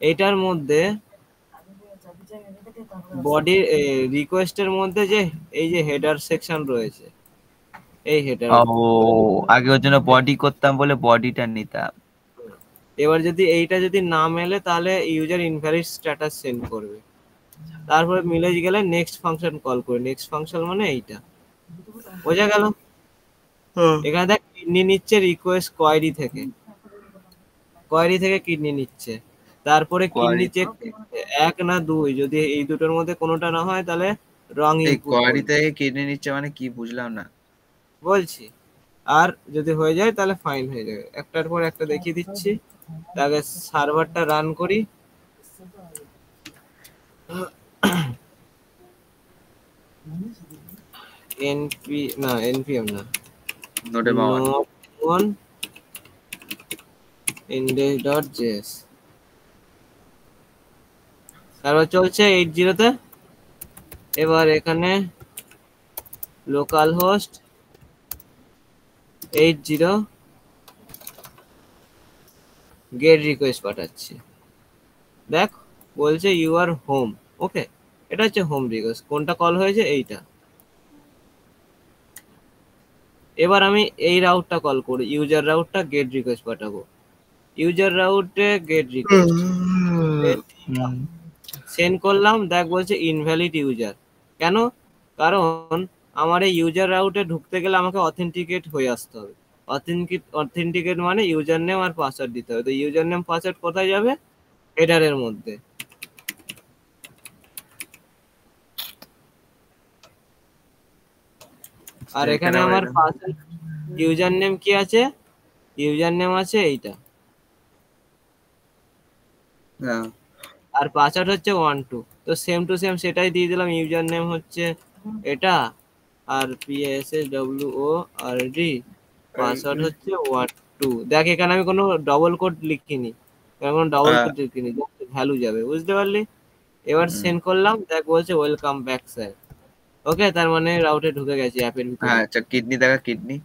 এইটার মধ্যে বডি রিকোয়েস্টের মধ্যে যে এই যে হেডার সেকশন রয়েছে, এই হেডার, ও আগে ওর জন্য বডি করতাম বলে বডিটা নিতাম। এবার যদি এইটা যদি না মেলে তাহলে ইউজার ইনভ্যালিড স্ট্যাটাস সেন্ড করবে। তারপরে মিলে গেলে নেক্সট ফাংশন কল করে, নেক্সট ফাংশন মানে এইটা, বোঝা গেল? এখানে দেখ কিডনি নিচ্ছে রিকোয়েস্ট কোয়েরি থেকে কিডনি নিচ্ছে, তারপরে কিডনি চেক এক না দুই, যদি এই দুটোর মধ্যে কোনোটা না হয় তাহলে রং এই ইনপুট কোয়ারি বলবে, থেকে কিডনি নিচ্ছে মানে কি বুঝলাম না। বলছি। আর যদি হয়ে যায় তাহলে ফাইন হয়ে যাবে। একটার পর একটা দেখিয়ে দিচ্ছি, তাকে সার্ভারটা রান করি। এনপি না, এনপিএম না, নোটে পাওয়া নোট অন index.js তারপর চলছে 80 তে। এবার এখানে লোকাল হোস্ট 80 গেট রিকোয়েস্ট পাঠাচ্ছি। দেখ বলছে ইউ আর হোম, ওকে, এটা হচ্ছে হোম রিকোয়েস্ট। কোনটা কল হয়েছে? এইটা। এবার আমি এই রাউটটা কল করি, ইউজার রাউটটা গেট রিকোয়েস্ট পাঠাবো। ইউজার রাউটে গেট রিকোয়েস্ট সেন্ড করলাম, দেখ বলছে ইনভ্যালিড ইউজার। কেন? কারণ আমার এই ইউজার রাউটে ঢুকতে গেলে আমাকে অথেন্টিকেট হয়ে আসতে হবে। অথেন্টিকেট মানে ইউজার নেম আর পাসওয়ার্ড দিতে হবে। তো ইউজার নেম পাসওয়ার্ড কোথায় যাবে? হেডারের মধ্যে। আর এখানে আমার পাসওয়ার্ড, ইউজার নেম কি আছে? ইউজার নেম আছে এইটা, আর পাসওয়ার্ড হচ্ছে 12। তো সেম টু সেম সেটাই দিয়ে দিলাম, ইউজার নেম হচ্ছে এটা, আর PSWORD, পাসওয়ার্ড হচ্ছে 12। দেখ এখানে আমি কোনো ডবল কোড লিখিনি, কোনো ডবল কোড লিখিনি, ভ্যালু যাবে, বুঝতে পারলি? এবার সেন্ড করলাম, দেখ বলছে ওয়েলকাম ব্যাক স্যার। ওকে, তার মানে রাউটে ঢুকে গেছি অ্যাপের ভিতরে। আচ্ছা কিডনি দেখা কিডনি।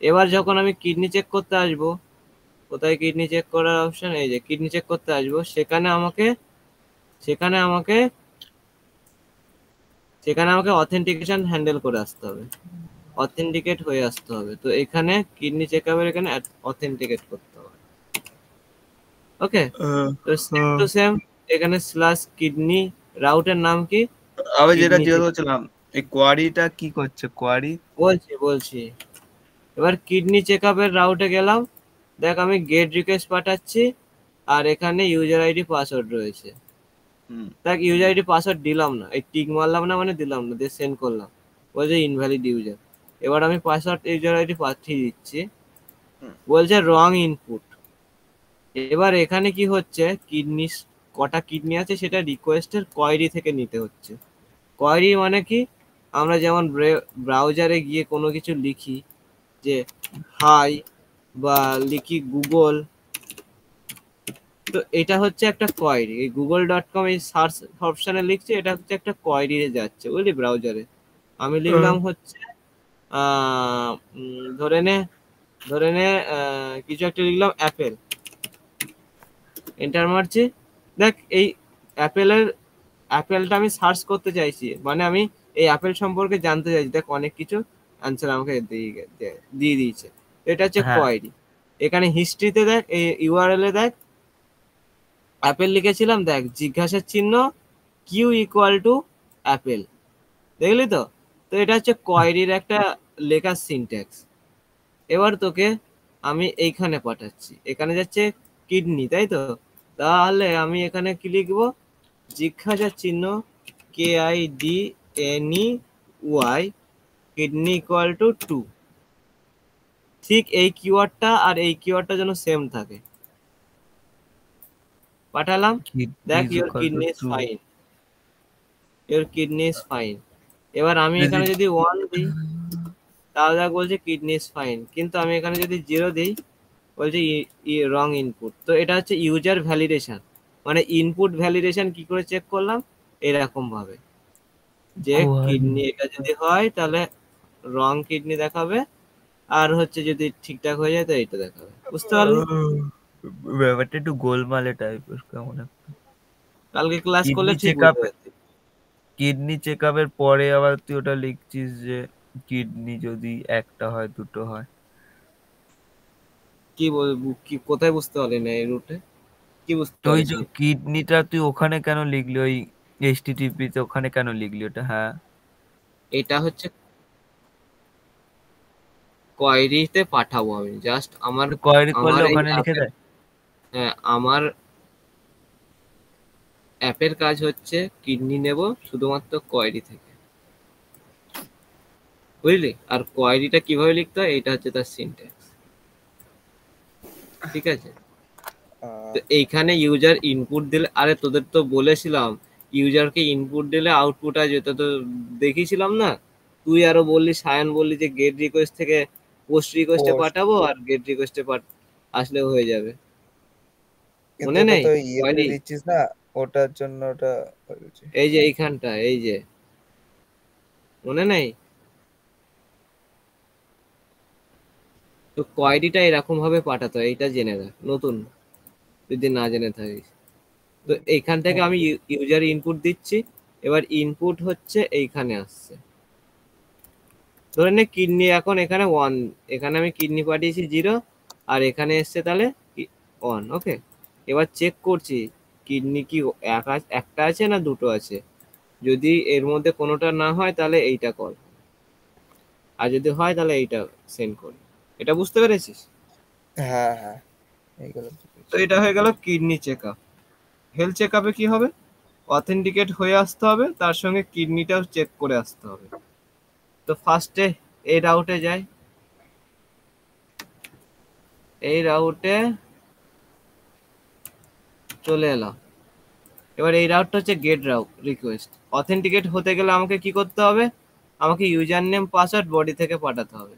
এবার যখন আমি কিডনি চেক করতে আসবো, কোথায় কিডনি চেক করার অপশন? এই যে কিডনি চেক করতে আসবো, সেখানে আমাকে অথেন্টিকেশন হ্যান্ডেল করে আসতে হবে, অথেন্টিকেট হয়ে আসতে হবে। তো এখানে কিডনি চেকআপের এখানে অথেন্টিকেট করতে হবে। ওকে, তো সেম টু সেম এখানে স্ল্যাশ কিডনি, রাউটের নাম কি? আমি যেটা কিডনি জিজ্ঞেস চেক। করছিলাম এই কোয়ারিটা কি করছে কোয়ারি? বলছি এবার কিডনি চেকআপের রাউটে গেলাম, দেখ আমি গেট রিকোয়েস্ট পাঠাচ্ছি, আর এখানে ইউজার আইডি পাসওয়ার্ড রয়েছে। দেখ ইউজার আইডি পাসওয়ার্ড দিলাম না, এই টিক মারলাম না মানে দিলাম না, দিয়ে সেন্ড করলাম, বলছে ইনভ্যালিড ইউজার। এবার আমি পাসওয়ার্ড ইউজার আইডি পাঠিয়ে দিচ্ছি, বলছে রং ইনপুট। এবার এখানে কি হচ্ছে, কিডনি কটা কিডনি আছে সেটা রিকোয়েস্টের কোয়েরি থেকে নিতে হচ্ছে। কোয়েরি মানে কি? আমরা যেমন ব্রাউজারে গিয়ে কোনো কিছু লিখি, যে হাই, বা লিখি গুগল, তো এটা হচ্ছে একটা কোয়েরি। এই google.com এই সার্চ অপশনে লিখছি, এটা হচ্ছে একটা কোয়েরি যাচ্ছে, বুঝলি, ব্রাউজারে। আমি লিখলাম হচ্ছে ধরে নে কিছু একটা লিখলাম অ্যাপেল, এন্টার মারছি। দেখ এই অ্যাপেলটা আমি সার্চ করতে চাইছি, মানে আমি এই অ্যাপেল সম্পর্কে জানতে চাইছি। দেখ অনেক কিছু অ্যান্সার আমাকে দিয়ে দিয়েছে। এটা হচ্ছে কোয়েরি। এখানে হিস্ট্রিতে দেখ, এই ইউআরএল এ দেখ অ্যাপেল লিখেছিলাম, দেখ জিজ্ঞাসার চিহ্ন কিউ ইকুয়াল টু অ্যাপেল, দেখলি তো? তো এটা হচ্ছে কোয়েরির একটা লেখার সিনট্যাক্স। এবার তোকে আমি এইখানে পাঠাচ্ছি, এখানে যাচ্ছে কিডনি, তাই তো? তাহলে আমি এখানে কি লিখবো? জিজ্ঞাসার চিহ্ন KIDNEY, কিডনি ইকুয়াল টু 2। ঠিক এই কিওয়ার্ডটা আর এই কিওয়ার্ডটা যেন সেম থাকে। পাঠালাম, দেখ ইওর কিডনি ইজ ফাইন। এবার আমি এখানে যদি 1 দিই তাহলে দেখ বলছে কিডনি ইজ ফাইন, কিন্তু আমি এখানে যদি 0 দিই বলছে রং ইনপুট। তো এটা হচ্ছে ইউজার ভ্যালিডেশন, মানে ইনপুট ভ্যালিডেশন কি করে চেক করলাম, এরকম ভাবে যে কিডনি এটা যদি হয় তাহলে রং কিডনি দেখাবে, আর হচ্ছে যদি ঠিকঠাক হয়ে যায় তো এইটা দেখাবে, বুঝতে পারলি? ব্যাপারটা একটু গোলমালে টাইপের কেমন একটা। কালকে ক্লাস করলে কিডনি ঠিক চেক আপ, বুঝতে পারতি। কিডনি চেক আপের পরে আবার তুই ওটা লিখছিস যে কিডনি যদি একটা হয় দুটো হয়। কি বলবো, কি কোথায় বুঝতে পারলি না এই রুটে, কি বুঝতে ওই যে পারিসনি? কিডনিটা তুই ওখানে কেন লিখলি, ওই এইচটিটিপি তে ওখানে কেন লিখলি ওটা? হ্যাঁ, এটা হচ্ছে কোয়েরিতে পাঠাবো আমি, জাস্ট আমার কোয়েরি করলে আমার এই ওখানে লিখে অ্যাপের, দেয়। হ্যাঁ আমার অ্যাপের কাজ হচ্ছে কিডনি নেব শুধুমাত্র কোয়েরি থেকে, বুঝলি? আর কোয়েরিটা কিভাবে লিখতে হয় এটা হচ্ছে তার সিনট্যাক্স, ঠিক আছে? তো এইখানে ইউজার ইনপুট দিলে, আরে তোদের তো বলেছিলাম ইউজারকে ইনপুট দিলে আউটপুট আসবে, তো তো দেখিয়েছিলাম না? তুই আরো বললি, সায়ন বললি যে গেট রিকোয়েস্ট থেকে পোস্ট রিকোয়েস্টে পোস্ট, পাঠাবো আর গেট রিকোয়েস্টে আসলেও হয়ে যাবে, কিন্তু মনে ওটা নেই? তো ইয়েতে কোয়েরি দিচ্ছিস না, ওটার জন্য ওটা হয়ে গেছে। এই যে এইখানটা, এই যে মনে নেই? তো কোয়েরিটা এরকম ভাবে পাঠাতে হয়, এইটা জেনে রাখ, নতুন যদি না জেনে থাকিস। তো এইখান থেকে আমি ওকে। ইউজার ইনপুট দিচ্ছি, এবার ইনপুট হচ্ছে এইখানে আসছে, ধরে নে কিডনি এখন এখানে 1, এখানে আমি কিডনি পাঠিয়েছি 0, আর এখানে এসছে তাহলে 1, ওকে? এবার চেক করছি কিডনি কি একটা আছে না দুটো আছে, যদি এর মধ্যে কোনোটা না হয় তাহলে এইটা কল, আর যদি হয় তাহলে এইটা সেন্ড কর। এটা বুঝতে পেরেছিস? হ্যাঁ হ্যাঁ, এইগুলো তো এটা হয়ে গেল kidney check up. Health check আপে কি হবে? অথেন্টিকেট হয়ে আসতে হবে, তার সঙ্গে কিডনিটাও চেক করে আসতে হবে। তো ফার্স্টে এই রাউটে যাই, এই রাউটে চলে এলাম। এবার এই রাউটটা হচ্ছে গেট রিকোয়েস্ট। অথেন্টিকেট হতে গেলে আমাকে কি করতে হবে? আমাকে ইউজার নেম পাসওয়ার্ড বডি থেকে পাঠাতে হবে।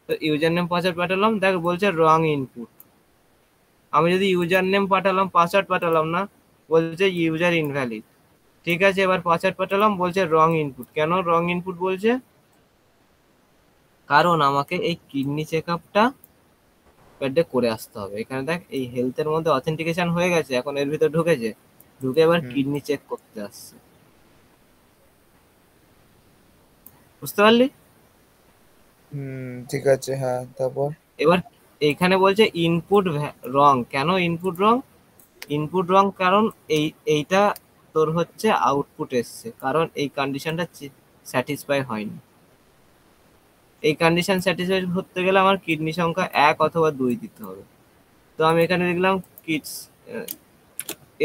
তো ইউজার নেম পাসওয়ার্ড পাঠালাম, দেখ বলছে রং ইনপুট। আমি যদি ইউজার নেম পাঠালাম, পাসওয়ার্ড পাঠালাম না, বলছে ইউজার ইনভ্যালিড। ঠিক আছে, এবার পাসওয়ার্ড পাঠালাম, বলছে রং ইনপুট। কেন রং ইনপুট বলছে? কারণ আমাকে এই কিডনি চেক আপটা করে আসতে হবে। এখানে দেখ এই হেলথের মধ্যে অথেন্টিকেশন হয়ে গেছে, এখন এর ভিতর ঢুকেছে, ঢুকে এবার হুম কিডনি চেক করতে আসছে, বুঝতে পারলি? হুম, ঠিক আছে, হ্যাঁ তারপর। এবার এইখানে বলছে ইনপুট রং। কেন ইনপুট রং? ইনপুট রং কারণ এইটা তোর হচ্ছে আউটপুট এসছে, কারণ এই কন্ডিশনটা স্যাটিসফাই হয়নি। এই কন্ডিশন স্যাটিসফাই করতে গেলে আমার কিডনি সংখ্যা 1 অথবা 2 দিতে হবে। তো আমি এখানে লিখলাম কিডস,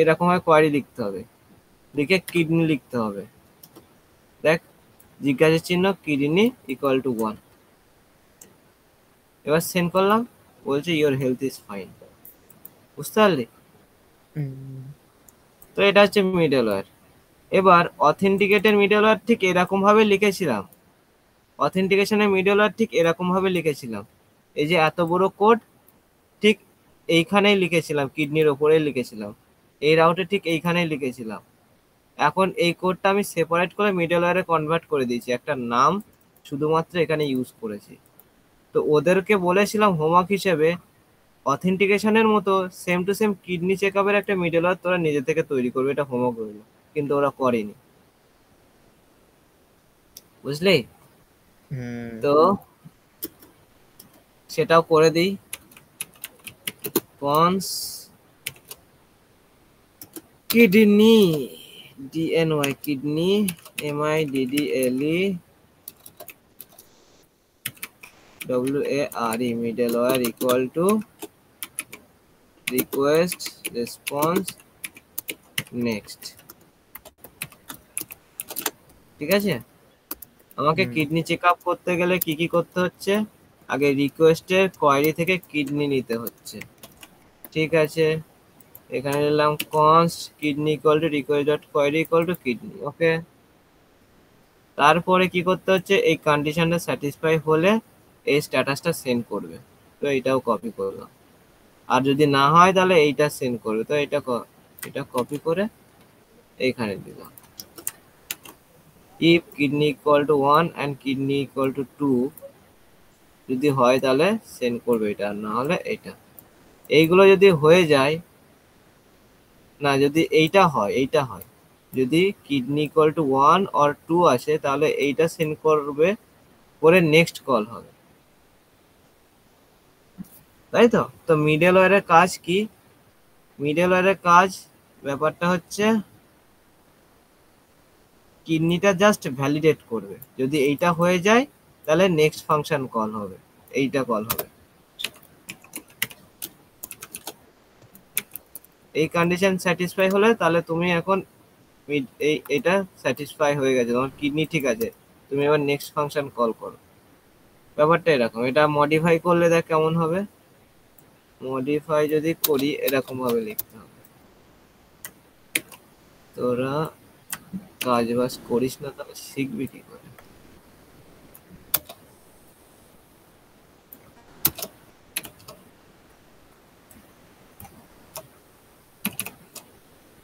এরকম ভাবে কোয়ারি লিখতে হবে, লিখে কিডনি লিখতে হবে। দেখ জিজ্ঞাসা চিহ্ন কিডনি ইকুয়াল টু 1, এবার সেন্ড করলাম, বলছে ইওর হেলথ ইজ ফাইন, বুঝতে পারলি? হুম তো এটা হচ্ছে মিডলওয়্যার। এবার অথেন্টিকেটের মিডলওয়্যার ঠিক এরকম ভাবে লিখেছিলাম, অথেন্টিকেশনের মিডলওয়্যার ঠিক এরকম ভাবে লিখেছিলাম, এই যে এত বড় কোড ঠিক এইখানেই লিখেছিলাম, কিডনির ওপরেই লিখেছিলাম, এই রাউটে ঠিক এইখানেই লিখেছিলাম। এখন এই কোডটা আমি সেপারেট করে মিডলওয়্যারে কনভার্ট করে দিয়েছি, একটা নাম শুধুমাত্র এখানে ইউজ করেছি। তো ওদেরকে বলেছিলাম হোমওয়ার্ক হিসেবে অথেন্টিকেশনের মতো same to same kidney check আপের একটা মিডলওয়্যার তোরা নিজে থেকে তৈরি করবে, এটা হোমওয়ার্ক রইল, কিন্তু ওরা করেনি, বুঝলি? হুম তো সেটাও করে দিই। কনস কিডনি, ডিএনওয়াই kidney, MIDDLE WARE middleware equal to request response next, ঠিক আছে? আমাকে হুম কিডনি চেক আপ করতে গেলে কি কি করতে হচ্ছে? আগে রিকোয়েস্টের কোয়েরি থেকে কিডনি নিতে হচ্ছে, ঠিক আছে? এখানে নিলাম const kidney equal to request dot query equal to kidney, okay? তারপরে কি করতে হচ্ছে? এই কন্ডিশনটা স্যাটিসফাই হলে এই স্ট্যাটাসটা সেন্ড করবে, তো এটাও কপি করলাম। আর যদি না হয় তাহলে এইটা সেন্ড করবে, তো এটা কপি করে এইখানে দিলাম। If kidney equal two 1 and kidney equal two 2, যদি হয় তাহলে সেন্ড করবে এটা, আর না হলে এটা। এইগুলো যদি হয়ে যায়, না যদি এইটা হয় যদি কিডনি ইকুয়াল টু 1 অর 2 আসে, তাহলে এইটা সেন্ড করবে, করে নেক্সট কল হবে, তাই তো। তো মিডল ওয়্যারের কাজ কি? মিডল ওয়্যারের কাজ ব্যাপারটা হচ্ছে কিডনিটা জাস্ট ভ্যালিডেট করবে, যদি এইটা হয়ে যায় তাহলে নেক্সট ফাংশন কল হবে, এইটা কল হবে। এই কন্ডিশন স্যাটিসফাই হলে তাহলে তুমি এখন এটা স্যাটিসফাই হয়ে গেছে, তোমার কিডনি ঠিক আছে, তুমি এবার নেক্সট ফাংশন কল করো। ব্যাপারটা এরকম। এটা মডিফাই করলে দেখ কেমন হবে। মডিফাই যদি করি এরকম ভাবে লিখতে হবে। তোরা কাজ বাজ করিস না, তাহলে শিখবি কি করে?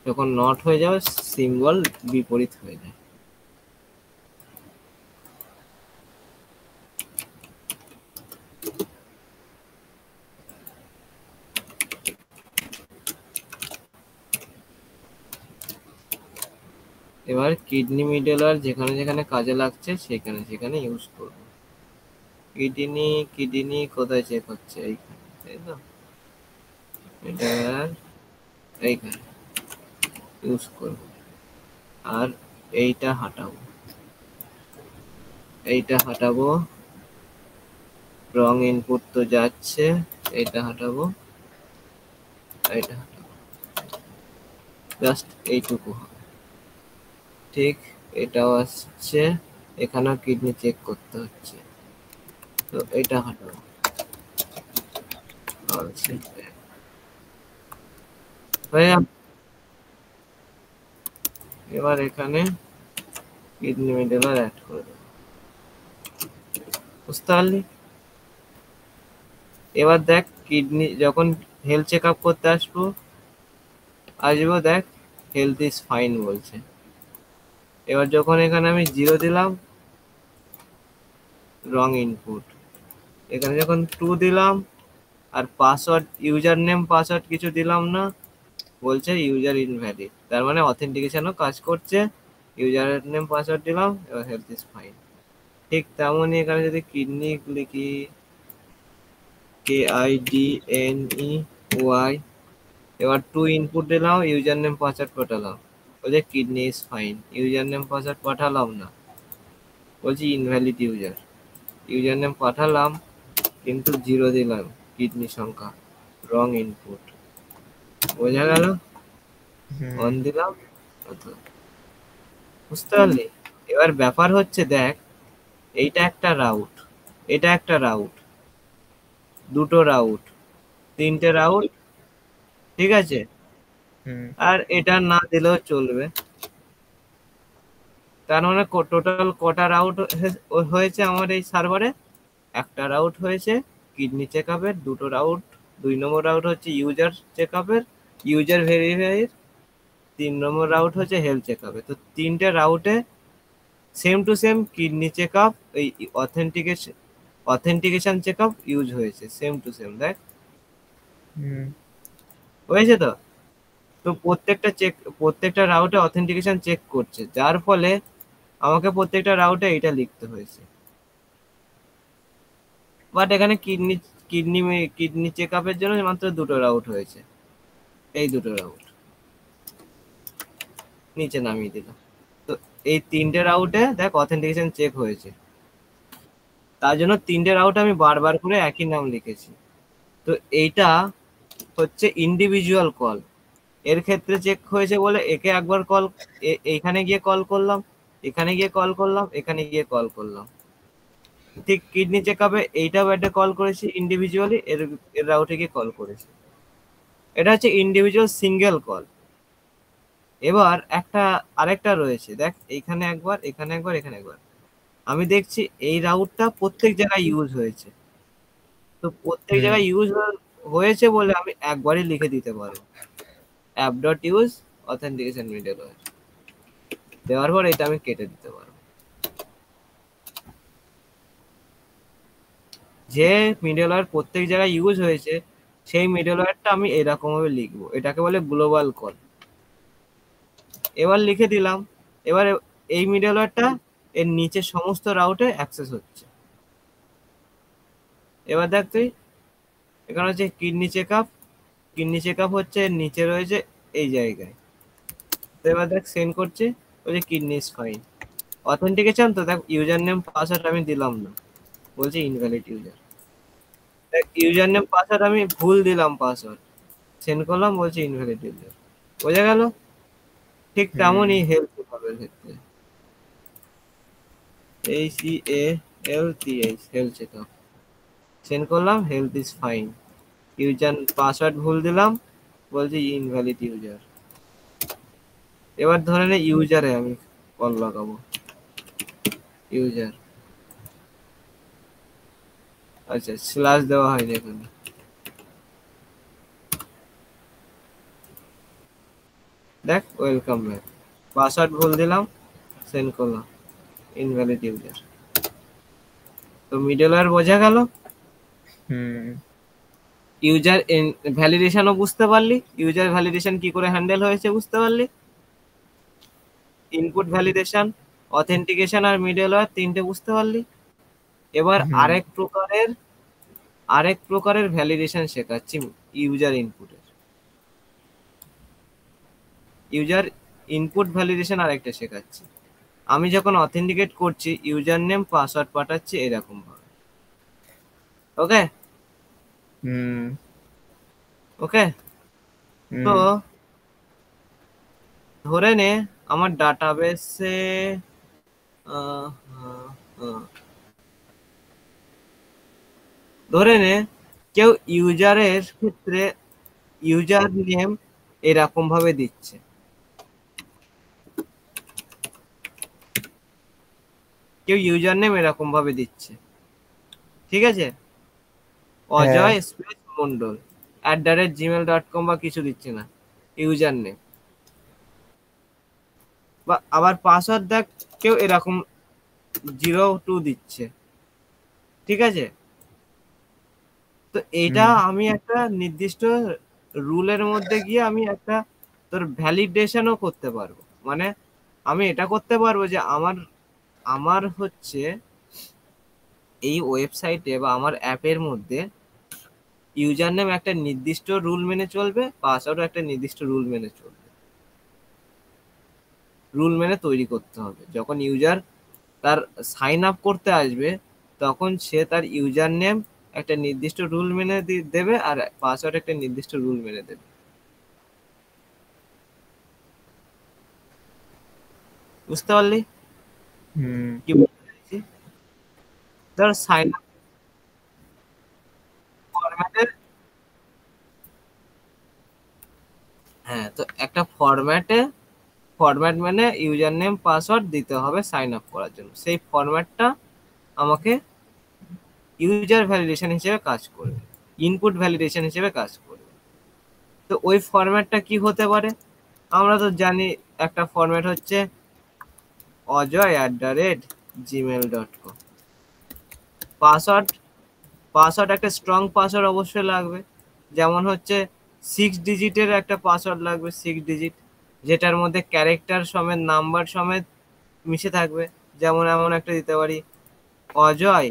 যখন নট হয়ে যাবে সিম্বল বিপরীত হয়ে যায়। এবার কিডনি মিডলার যেখানে যেখানে কাজে লাগছে সেখানে সেখানে ইউজ করব। কিডনি কোথায় চেক হচ্ছে? এইখানে, তাই তো। এটা এইখানে ইউজ করব, আর এইটা হাঁটাবো, রং ইনপুট তো যাচ্ছে, এইটা হাঁটাবো, এইটা হাঁটাবো, জাস্ট এইটুকু হবে। ঠিক এটাও আসছে, এখানেও কিডনি চেক করতে হচ্ছে, তো এটা হাঁটাবো। এবার এখানে কিডনি মিডলার অ্যাড করে দেবো, বুঝতে পারলি? এবার দেখ কিডনি যখন হেলথ চেক আপ করতে আসবো, দেখ হেলথ ইজ ফাইন বলছে। এবার যখন এখানে আমি 0 দিলাম, রং ইনপুট। এখানে যখন 2 দিলাম, আর পাসওয়ার্ড, ইউজার নেম পাসওয়ার্ড কিছু দিলাম না, বলছে ইউজার ইনভ্যালিড, তার মানে অথেন্টিকেশনও কাজ করছে। ইউজার নেম পাসওয়ার্ড দিলাম, এবার হেলথ ইজ ফাইন। ঠিক তেমনই এখানে যদি কিডনি লিখি, KIDNEY, এবার 2 ইনপুট দিলাম, ইউজার নেম পাসওয়ার্ড পাঠালাম, বলছে kidney is fine. User name password পাঠালাম না, বলছি ইনভ্যালিড ইউজার নেম পাঠালাম কিন্তু 0 দিলাম, কিডনি সংখ্যা, রং ইনপুট। বোঝা গেল? অন দিলাম, বুঝতে পারলি? এবার ব্যাপার হচ্ছে দেখ, এইটা একটা রাউট, এটা একটা রাউট, দুটো রাউট, তিনটে রাউট, ঠিক আছে। আর এটা না দিলেও চলবে। তার মানে টোটাল কটা রাউট হয়েছে আমার এই সার্ভারে? একটা রাউট হয়েছে কিডনি চেক আপের, দুটো রাউট, 2 নম্বর রাউট হচ্ছে ইউজার চেক আপের, ইউজার ভেরিফাইয়ের, 3 নম্বর রাউট হচ্ছে হেলথ চেক আপের। তো তিনটে রাউটে same to same kidney check up, এই অথেন্টিকেশন চেক আপ ইউজ হয়েছে, সেম টু সেম। দেখ হয়েছে তো। তো প্রত্যেকটা রাউটে অথেন্টিকেশন চেক করছে, যার ফলে আমাকে প্রত্যেকটা রাউটে এটা লিখতে হয়েছে। বাট এখানে কিডনি চেক আপের জন্য মাত্র দুটো রাউট হয়েছে, এই দুটো রাউট নিচে নামিয়ে দিলাম। তো এই তিনটে রাউটে দেখ অথেন্টিকেশন চেক হয়েছে, তার জন্য তিনটে রাউট আমি বারবার করে একই নাম লিখেছি। তো এইটা হচ্ছে ইন্ডিভিজুয়াল কল, এর ক্ষেত্রে চেক হয়েছে বলে একে একবার কল, এইখানে গিয়ে কল করলাম, এখানে গিয়ে কল করলাম, এখানে গিয়ে কল করলাম। ঠিক কিডনি চেক আপে এইটাও একটা কল করেছি ইন্ডিভিজুয়ালি, এর রাউটে গিয়ে কল করেছি। এটা হচ্ছে ইন্ডিভিজুয়াল সিঙ্গেল কল। এবার আরেকটা রয়েছে, দেখ এইখানে একবার, এখানে একবার, এখানে একবার। আমি দেখছি এই রাউটটা প্রত্যেক জায়গায় ইউজ হয়েছে, তো প্রত্যেক জায়গায় ইউজ হয়েছে বলে আমি একবারই লিখে দিতে পারবো app dot use authentication middleware, দেওয়ার পর এটা আমি কেটে দিতে পারবো। যে মিডলওয়্যার প্রত্যেক জায়গায় ইউজ হয়েছে সেই মিডলওয়্যারটা আমি এরকম ভাবে লিখবো, এটাকে বলে গ্লোবাল কল। এবার লিখে দিলাম। এবার এই মিডলওয়্যারটা এর নিচে সমস্ত রাউটে অ্যাক্সেস হচ্ছে। এবার দেখ তুই, এখানে হচ্ছে কিডনি চেক আপ হচ্ছে এর নিচে রয়েছে এই জায়গায়। তো এবার দেখ সেন্ড করছে, বলছে কিডনি ইজ ফাইন। অথেন্টিকেশন তো দেখ, ইউজার নেম পাসওয়ার্ড আমি দিলাম না, বলছে ইনভ্যালিড ইউজার। দেখ ইউজার নেম পাসওয়ার্ড আমি ভুল দিলাম, পাসওয়ার্ড সেন্ড করলাম, বলছে ইনভ্যালিড ইউজার। বোঝা গেল? ঠিক তেমনই হেলথ চেকআপের ক্ষেত্রে, HEALTH হেলথ চেকআপ সেন্ড করলাম, health is fine. User password ভুল দিলাম, বলছে ইনভ্যালিড ইউজার। এবার ধরে নে ইউজারে আমি কল লাগাবো, ইউজার, আচ্ছা স্ল্যাশ দেওয়া হয়নি এখানে। দেখ ওয়েলকাম ব্যাক, পাসওয়ার্ড ভুল দিলাম, সেন্ড করলাম, ইনভ্যালিড ইউজার। তো মিডলওয়্যার বোঝা গেল। ইউজার ভ্যালিডেশনও বুঝতে পারলি, ইউজার ভ্যালিডেশন কি করে হ্যান্ডেল হয়েছে বুঝতে পারলি। ইনপুট ভ্যালিডেশন, অথেন্টিকেশন আর মিডলওয়্যার তিনটে বুঝতে পারলি। এবার আরেক প্রকারের ভ্যালিডেশন শেখাচ্ছি, ইউজার ইনপুটের। ইউজার ইনপুট ভ্যালিডেশন আরেকটা শেখাচ্ছি। আমি যখন অথেন্টিকেট করছি, ইউজার নেম পাসওয়ার্ড পাঠাচ্ছি এরকম ভাবে। ওকে ওকে। তো ধরে নে আমার ডাটাবেসে ধরে নে কেউ ইউজারের ক্ষেত্রে ইউজার নেম এরকম ভাবে দিচ্ছে, কেউ ইউজার নেম এরকম ভাবে দিচ্ছে, ঠিক আছে, অজয় স্পেস মন্ডল @gmail.com বা কিছু দিচ্ছে না, ইউজার নেম। বা আবার পাসওয়ার্ড দেখ কেউ এরকম 02 দিচ্ছে, ঠিক আছে। তো এইটা আমি একটা নির্দিষ্ট রুলের মধ্যে গিয়ে আমি একটা তোর ভ্যালিডেশনও করতে পারবো। মানে আমি এটা করতে পারবো যে আমার হচ্ছে এই ওয়েবসাইটে বা আমার অ্যাপের মধ্যে ইউজার নেম একটা নির্দিষ্ট রুল মেনে চলবে, পাসওয়ার্ডও একটা নির্দিষ্ট রুল মেনে চলবে। রুল মেনে তৈরি করতে হবে। যখন ইউজার তার সাইন আপ করতে আসবে, তখন সে তার ইউজার নেম একটা নির্দিষ্ট রুল মেনে দেবে, আর পাসওয়ার্ড একটা নির্দিষ্ট রুল মেনে দেবে। বুঝতে পারলি কি বলতে চাইছি? ধর সাইন আপ ফরম্যাটের, হ্যাঁ, তো একটা ফরম্যাট মানে ইউজার নেম পাসওয়ার্ড দিতে হবে সাইন আপ করার জন্য। সেই ফরম্যাটটা আমাকে ইউজার ভ্যালিডেশন হিসেবে কাজ করবে, ইনপুট ভ্যালিডেশন হিসেবে কাজ করবে। তো ওই ফরম্যাটটা কি হতে পারে? আমরা তো জানি একটা ফরম্যাট হচ্ছে অজয়@gmail.com। পাসওয়ার্ড একটা স্ট্রং পাসওয়ার্ড অবশ্যই লাগবে, যেমন হচ্ছে 6 ডিজিটের একটা পাসওয়ার্ড লাগবে, 6 ডিজিট, যেটার মধ্যে ক্যারেক্টার সমেত নাম্বার সমেত মিশে থাকবে। যেমন এমন একটা দিতে পারি, অজয়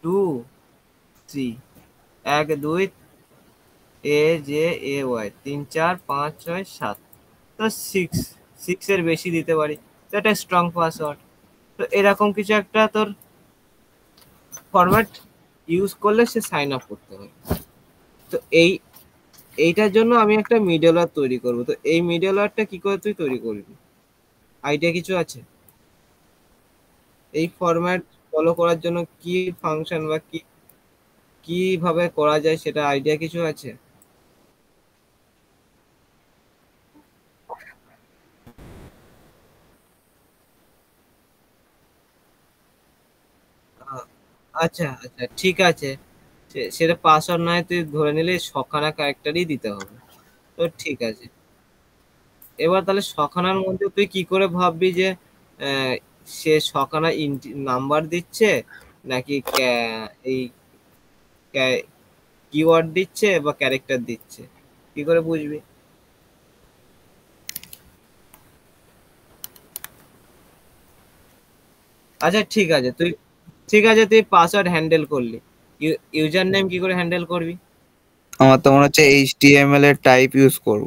#2 3 1 2 AJAY 3 4 5 6 7। তো 6 এর বেশি দিতে পারি, তো এটা স্ট্রং পাসওয়ার্ড। তো এরকম কিছু একটা তোর ফরম্যাট ইউজ করলে সে সাইন আপ করতে হবে। তো এইটার জন্য আমি একটা মিডলওয়্যার তৈরি করব। তো এই মিডলওয়্যারটা কি করে তুই তৈরি করবি, আইডিয়া কিছু আছে? এই ফরম্যাট ফলো করার জন্য কি ফাংশন বা কিভাবে করা যায়, সেটা আইডিয়া কিছু আছে? আচ্ছা আচ্ছা, ঠিক আছে, সেটা পাসওয়ার্ড নয়, তুই ধরে নিলে ছখানা ক্যারেক্টারই দিতে হবে। তো ঠিক আছে, এবার তাহলে ছখানার মধ্যে তুই কি করে ভাববি যে সে নাম্বার দিচ্ছে নাকি এই কিওয়ার্ড দিচ্ছে বা ক্যারেক্টার দিচ্ছে, কি করে বুঝবি? আচ্ছা ঠিক আছে তুই পাসওয়ার্ড হ্যান্ডেল করলি, ইউজার নেম কি করে হ্যান্ডেল করবি? আমার তো মনে হচ্ছে HTML এর টাইপ ইউজ করব।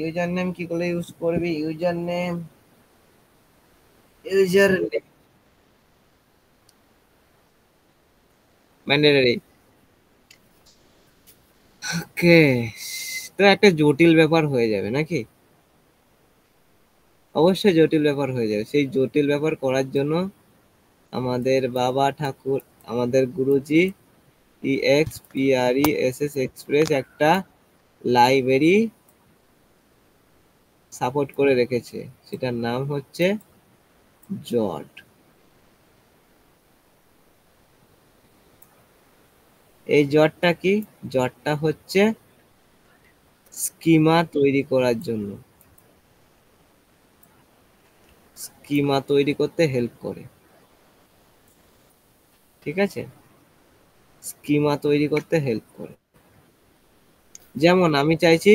ইউজার নেম কি করে ইউজ করবি? User mandatory. ওকে, তো একটা জটিল ব্যাপার হয়ে যাবে নাকি? অবশ্যই জটিল ব্যাপার হয়ে যাবে। সেই জটিল ব্যাপার করার জন্য আমাদের বাবা ঠাকুর, আমাদের গুরুজি EXPRESS এক্সপ্রেস একটা লাইব্রেরি সাপোর্ট করে রেখেছে, সেটার নাম হচ্ছে জট। এই জটটা কি? জটটা হচ্ছে স্কিমা তৈরি করার জন্য, স্কিমা তৈরি করতে হেল্প করে, ঠিক আছে? স্কিমা তৈরি করতে হেল্প করে। যেমন আমি চাইছি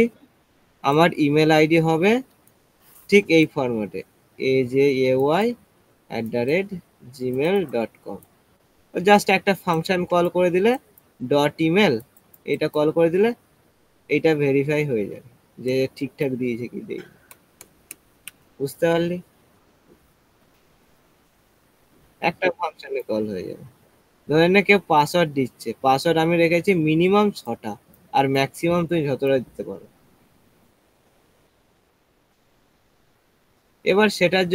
আমার ইমেল আইডি হবে ঠিক এই ফরম্যাটে, ajay@gmail.com। জাস্ট একটা ফাংশন কল করে দিলে, ডট ইমেল, এটা কল করে দিলে এটা ভেরিফাই হয়ে যাবে যে ঠিকঠাক দিয়েছে কি দেই। বুঝতে পারলি? একটা ফাংশনে কল হয়ে যাবে। ধরে নে কেউ পাসওয়ার্ড দিচ্ছে, পাসওয়ার্ড আমি রেখেছি মিনিমাম 6টা, আর ম্যাক্সিমাম তুমি যতটা দিতে পারো। এবার সেটার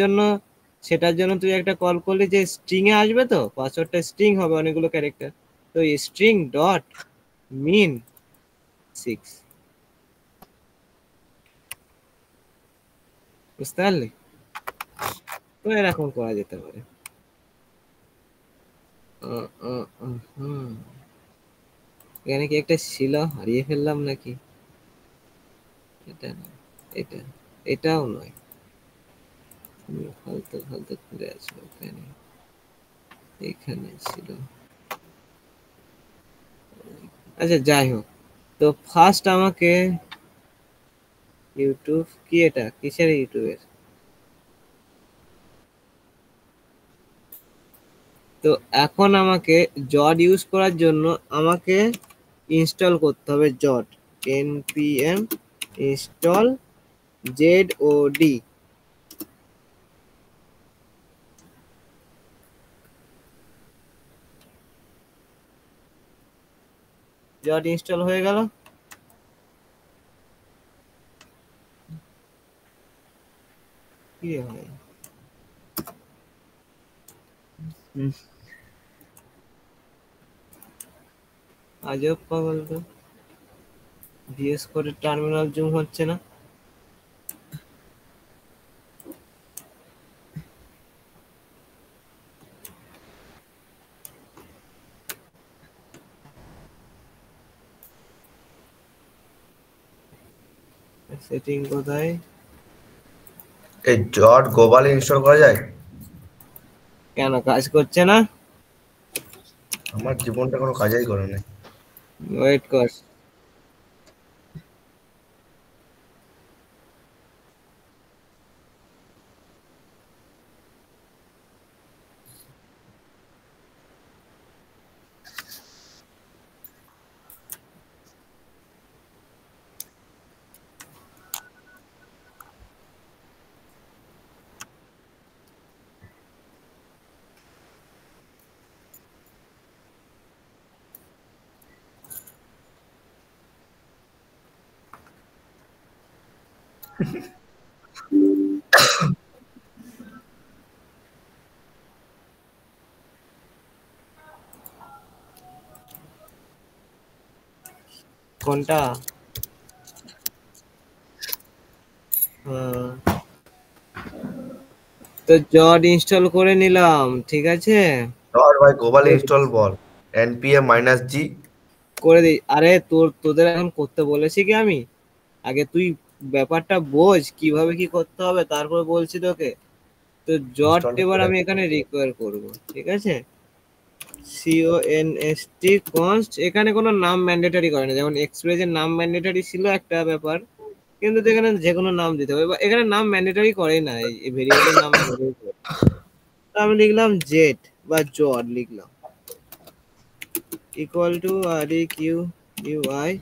জন্য তুই একটা কল করলি যে স্ট্রিং এ আসবে, তো পাসওয়ার্ডটা স্ট্রিং হবে, অনেকগুলো ক্যারেক্টার, তো স্ট্রিং ডট মিন 6। বুঝতে পারলি? তো এরকম করা যেতে পারে। হুম, এখানে কি একটা ছিল, হারিয়ে ফেললাম নাকি? এটা না, এটা, এটাও নয়। তুমি ফালতু ফালতু ঘুরে আছো এখানে, এখানে ছিল। আচ্ছা যাই হোক, তো ফার্স্ট আমাকে ইউটিউব কি, এটা কিসের ইউটিউবের? তো এখন আমাকে জড ইউজ করার জন্য আমাকে ইনস্টল করতে হবে জড, npm install ZOD। জড ইনস্টল হয়ে গেল। কি হয়? আজব পাগল তো, ভিএস করে টার্মিনাল জুম হচ্ছে না। সেটিং কোথায়? এই জট গ্লোবাল ইনস্টল করা যায়? কেন কাজ করছে না? আমার জীবনটা কোনো কাজেই করে না। ওয়েট কর। কোনটা? হ্যাঁ, তো জড ইনস্টল করে নিলাম, ঠিক আছে। জট ভাই গ্লোবাল ইনস্টল বল, npm-g। করে দিই। আরে তোদের এখন করতে বলেছি কি আমি? আগে তুই ব্যাপারটা বোঝ কিভাবে কি করতে হবে, তারপর বলছি তোকে। তো জট ইনস্টল এবার করে আমি এখানে রিকোয়ার করব, ঠিক আছে। const const এখানে কোনো নাম ম্যান্ডেটরি করে না, যেমন এক্সপ্রেসের নাম ম্যান্ডেটরি ছিল একটা ব্যাপার, কিন্তু এখানে যে কোনো নাম দিতে হবে। এখানে নাম ম্যান্ডেটরি করে না, এই ভেরিয়েবলের নাম ম্যান্ডেটরি করে। তো আমি লিখলাম জেড বা জড লিখলাম equal to req ui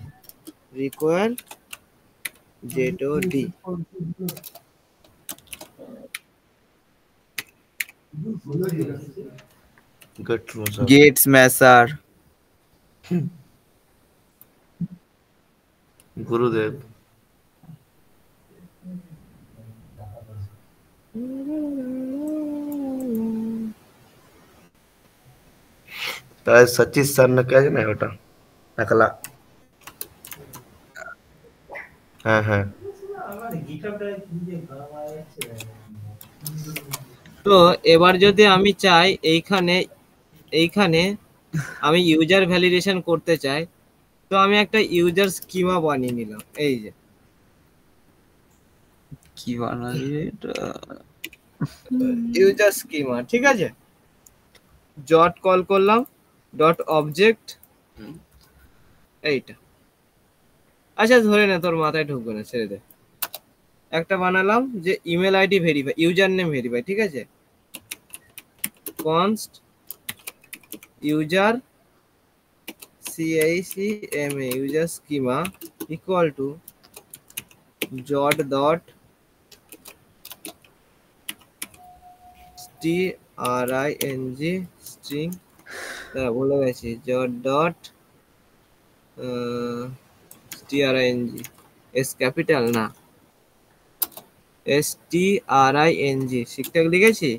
require zod। Get Rosa. Get স্ম্যাশার। Gurudev. তাই সচিশ স্যার না কে জানে ওটা একলা। হ্যাঁ হ্যাঁ। তো এবার যদি আমি চাই এইখানে এইখানে আমি ইউজার ভ্যালিডেশন করতে চাই, তো আমি একটা ইউজার স্কিমা বানিয়ে নিলাম। এই যে কি বানাবি এটা? ইউজার স্কিমা, ঠিক আছে। ডট কল করলাম, ডট অবজেক্ট এইটা। আচ্ছা ধরে না, তোর মাথায় ঢুকবে না, ছেড়ে দে। একটা বানালাম যে email ID verify, user name verify, ঠিক আছে। Const user CICMA user schema equal to জট ডট string স্ট্রিং, বলে গেছি, জট ডট string এস ক্যাপিটাল না string ঠিকঠাক লিখেছি?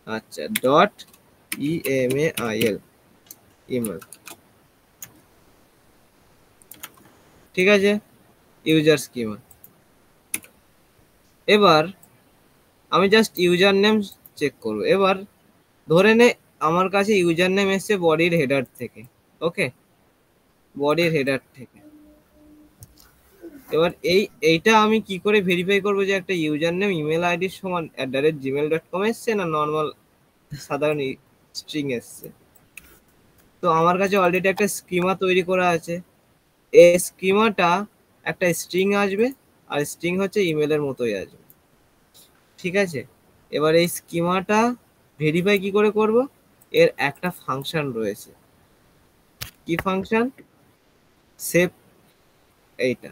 আচ্ছা, ডট email ইমেল, ঠিক আছে, ইউজার স্কিমা। এবার আমি জাস্ট ইউজার নেম চেক করব। এবার ধরে নে আমার কাছে ইউজার নেম এসছে বডির হেডার থেকে, ওকে, বডির হেডার থেকে। এবার এইটা আমি কি করে ভেরিফাই করব যে একটা ইউজার নেম ইমেল আইডির সমান @gmail.com এসছে না নর্মাল সাধারণ স্ট্রিং এসছে? তো আমার কাছে অলরেডি একটা স্কিমা তৈরি করা আছে। এই স্কিমাটা একটা স্ট্রিং আসবে, আর স্ট্রিং হচ্ছে ইমেলের মতোই আসবে, ঠিক আছে। এবার এই স্কিমাটা ভেরিফাই কি করে করব? এর একটা ফাংশন রয়েছে। কি ফাংশন? সেভ, এইটা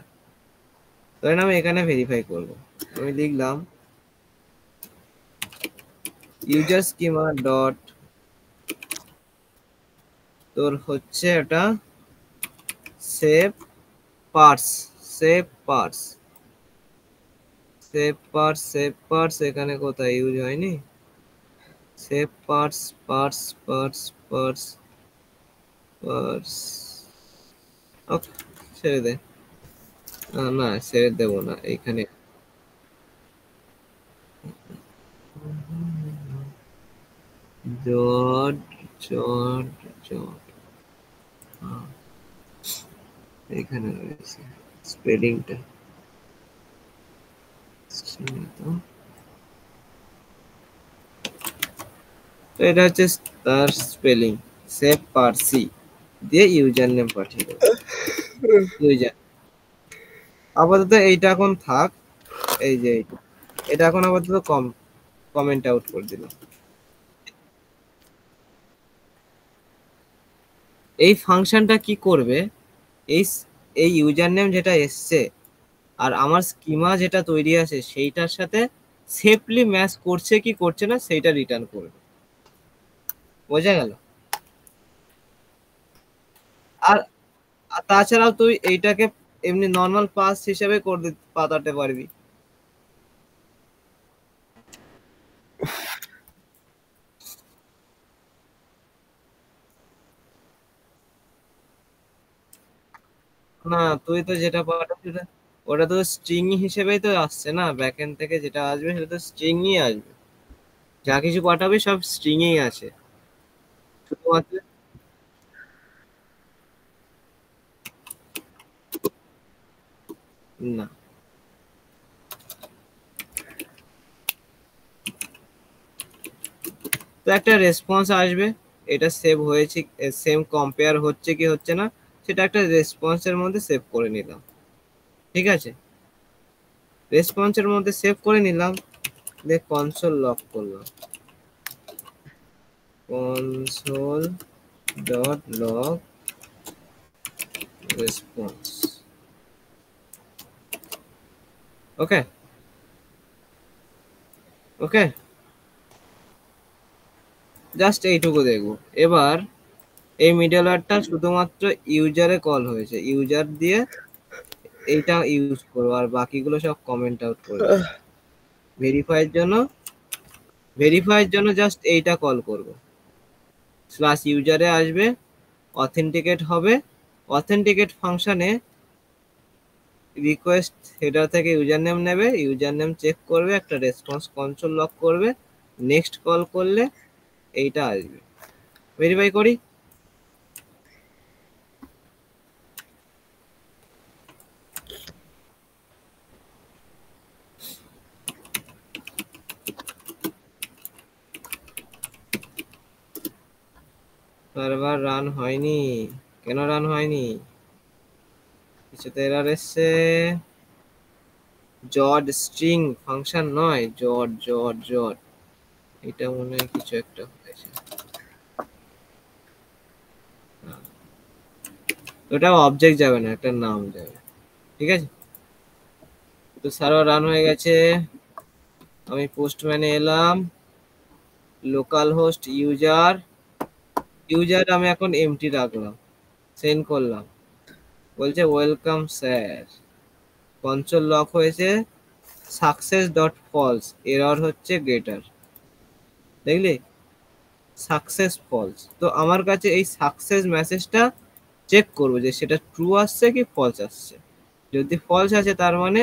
ধরেন আমি এখানে ভেরিফাই করব। আমি লিখলাম ইউজার স্কিমা ডট, তোর হচ্ছে এটা safe parse, safe parse, safe parse, safe parse এখানে কোথায় ইউজ হয়নি? Safe parse parse parse parse parse, okay, ছেড়ে দে। না ছেড়ে দেবো না, এইখানে জট জট জট এখানে রয়েছে স্পেলিংটা। তো এটা হচ্ছে তার স্পেলিং, সেভ পার্সি দিয়ে ইউজার নেম পাঠিয়ে দেবো। ইউজার আপাতত এইটা এখন থাক, এই যে এটা এখন আপাতত কমেন্ট আউট করে দিলাম। এই ফাংশনটা কি করবে? এই এই ইউজার নেম যেটা এসছে আর আমার স্কিমা যেটা তৈরি আছে সেইটার সাথে সেফলি ম্যাচ করছে কি করছে না সেইটা রিটার্ন করবে। বোঝা গেল? আর তাছাড়াও তুই এইটাকে এমনি নর্মাল পাস হিসেবে করে পাঠাতে পারবি। না তুই তো যেটা পাঠাবি ওটা তো স্ট্রিং হিসেবেই তো আসছে না, ব্যাকএন্ড থেকে যেটা আসবে সেটা তো স্ট্রিংই আসবে। যা কিছু পাঠাবি সব স্ট্রিংই আছে, শুধুমাত্র না। তো একটা রেসপন্স আসবে, এটা সেভ হয়েছে, সেম কম্পেয়ার হচ্ছে কি হচ্ছে না সেটা একটা রেসপন্সের মধ্যে সেভ করে নিলাম। ঠিক আছে, রেসপন্সের মধ্যে সেভ করে নিলাম, দিয়ে কনসোল লক করলাম, কনসোল ডট লগ রেসপন্স। ওকে ওকে, জাস্ট এইটুকু দেখবো। এবার এই মিডলওয়্যারটা শুধুমাত্র ইউজারে কল হয়েছে, ইউজার দিয়ে এইটা ইউজ করবো, আর বাকিগুলো সব কমেন্ট আউট করে দেবো। ভেরিফাইয়ের জন্য জাস্ট এইটা কল করব, স্ল্যাশ ইউজারে আসবে, অথেন্টিকেট হবে, অথেন্টিকেট ফাংশনে রিকোয়েস্ট হেডার থেকে ইউজার নেম নেবে, ইউজার নেম চেক করবে, একটা রেসপন্স কনসোল লক করবে, নেক্সট কল করলে এইটা আসবে। ভেরিফাই করি, সার্ভার রান হয়নি। কেন রান হয়নি? কিছুতে এরর এসছে। জড স্ট্রিং ফাংশন নয়, জড জড জড, এটা মনে হয় কিছু একটা হয়েছে। ওটা অবজেক্ট যাবে না, একটা নাম যাবে। ঠিক আছে, তো সার্ভার রান হয়ে গেছে। আমি পোস্টম্যানে এলাম, লোকাল হোস্ট ইউজার, ইউজার আমি এখন এমটি রাখলাম, সেন্ড করলাম, বলছে ওয়েলকাম স্যার, কনসোল লক হয়েছে, সাকসেস ডট ফলস, এরর হচ্ছে গেটার, দেখলি সাকসেস ফলস। তো আমার কাছে এই সাকসেস মেসেজটা চেক করবো যে সেটা ট্রু আসছে কি ফলস আসছে। যদি ফলস আছে তার মানে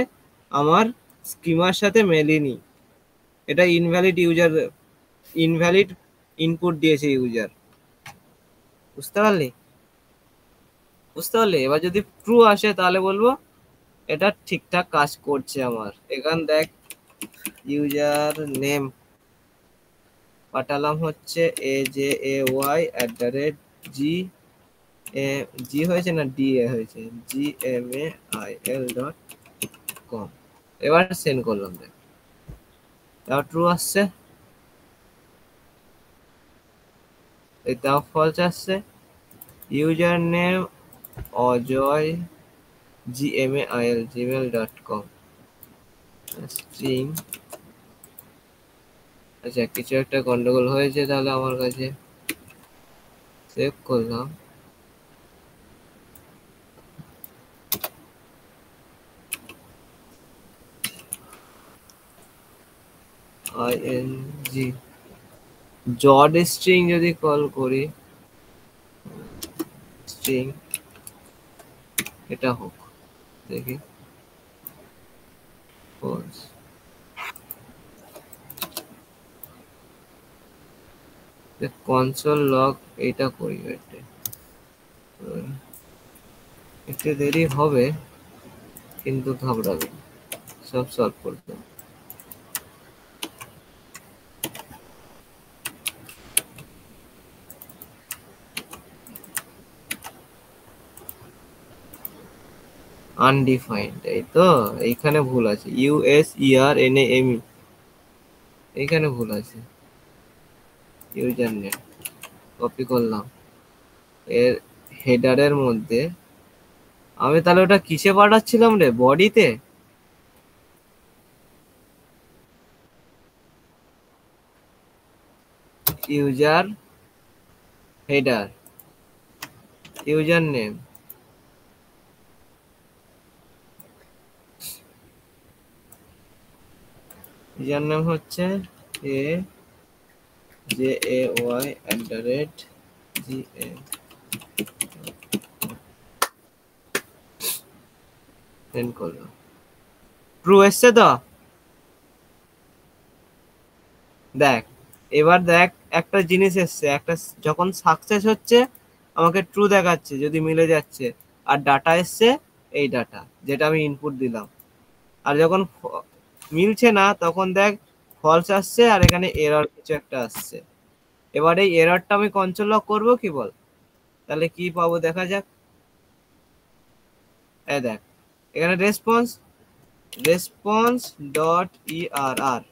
আমার স্কিমার সাথে মেলেনি, এটা ইনভ্যালিড ইউজার, ইনভ্যালিড ইনপুট দিয়েছে ইউজার। বুঝতে পারলি? এবার যদি ট্রু আসে তাহলে বলবো এটা ঠিকঠাক কাজ করছে আমার। এখান দেখ, ইউজার নেম পাঠালাম হচ্ছে AJAY@G হয়েছে না DA হয়েছে, gmail.com। এবার সেন্ড করলাম, দেখ তাও ট্রু আসছে, এটাও ফলস আসছে। User name Ajay gmail.com string. আচ্ছা, কিছু একটা গন্ডগোল হয়েছে তাহলে আমার কাছে, সেভ করলাম, ing জড স্ট্রিং যদি কল করি, স্ট্রিং এটা হোক, দেখি false। কনসোল লগ এটা করি, একটু দেরি হবে কিন্তু ঘাবড়াবে, সব সলভ করবে। আনডিফাইন্ড, এই তো এইখানে ভুল আছে, USERNAME এইখানে ভুল আছে। ইউজার নেম কপি করলাম, এর হেডারের মধ্যে আমি তাহলে ওটা কিসে পাঠাচ্ছিলাম রে, বডিতে? User header, user name, user name হচ্ছে AJAY@GM। সেন্ড করলাম, ট্রু এসছে তো। দেখ এবার দেখ একটা জিনিস এসছে, একটা যখন সাকসেস হচ্ছে আমাকে ট্রু দেখাচ্ছে যদি মিলে যাচ্ছে, আর ডাটা এসছে এই ডাটা যেটা আমি ইনপুট দিলাম। আর যখন মিলছে না তখন দেখ ফলস আসছে, আর এখানে এরর কিছু একটা আসছে। এবার এই এররটা আমি কনসোল লগ করবো কি বল, তাহলে কি পাবো দেখা যাক। দেখ এখানে রেসপন্স ডট ERR।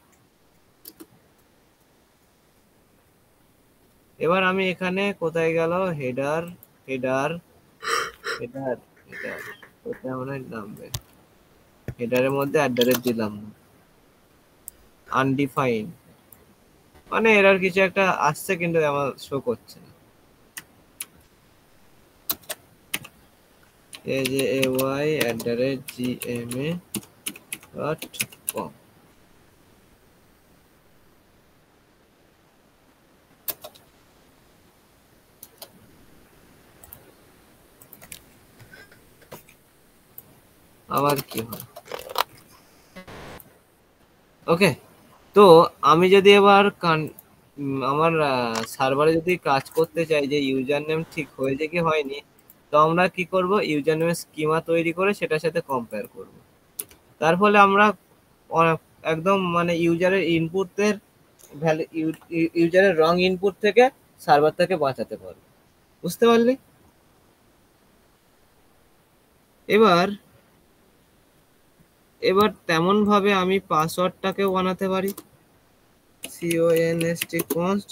এবার আমি এখানে কোথায় গেল, হেডার হেডার হেডার হেডার কোথায় মনে হয় নামবে, হেডারের মধ্যে অ্যাড্রেস দিলাম আনডিফাইন্ড, মানে এরর কিছু একটা আসছে কিন্তু আমার শো করছে না। ajay@gma.com। আবার কি হয়, ওকে। তো আমি যদি এবার আমার সার্ভারে যদি কাজ করতে চাই যে ইউজার নেম ঠিক হয়েছে কি হয়নি, তো আমরা কি করব, ইউজার নেমের স্কিমা তৈরি করে সেটার সাথে কম্পেয়ার করব। তার ফলে আমরা একদম মানে ইউজারের ইনপুটের ভ্যালু, ইউজারের রং ইনপুট থেকে সার্ভার থেকে বাঁচাতে পারবো। বুঝতে পারলি? এবার এবার তেমন ভাবে আমি পাসওয়ার্ডটাকেও বানাতে পারি। const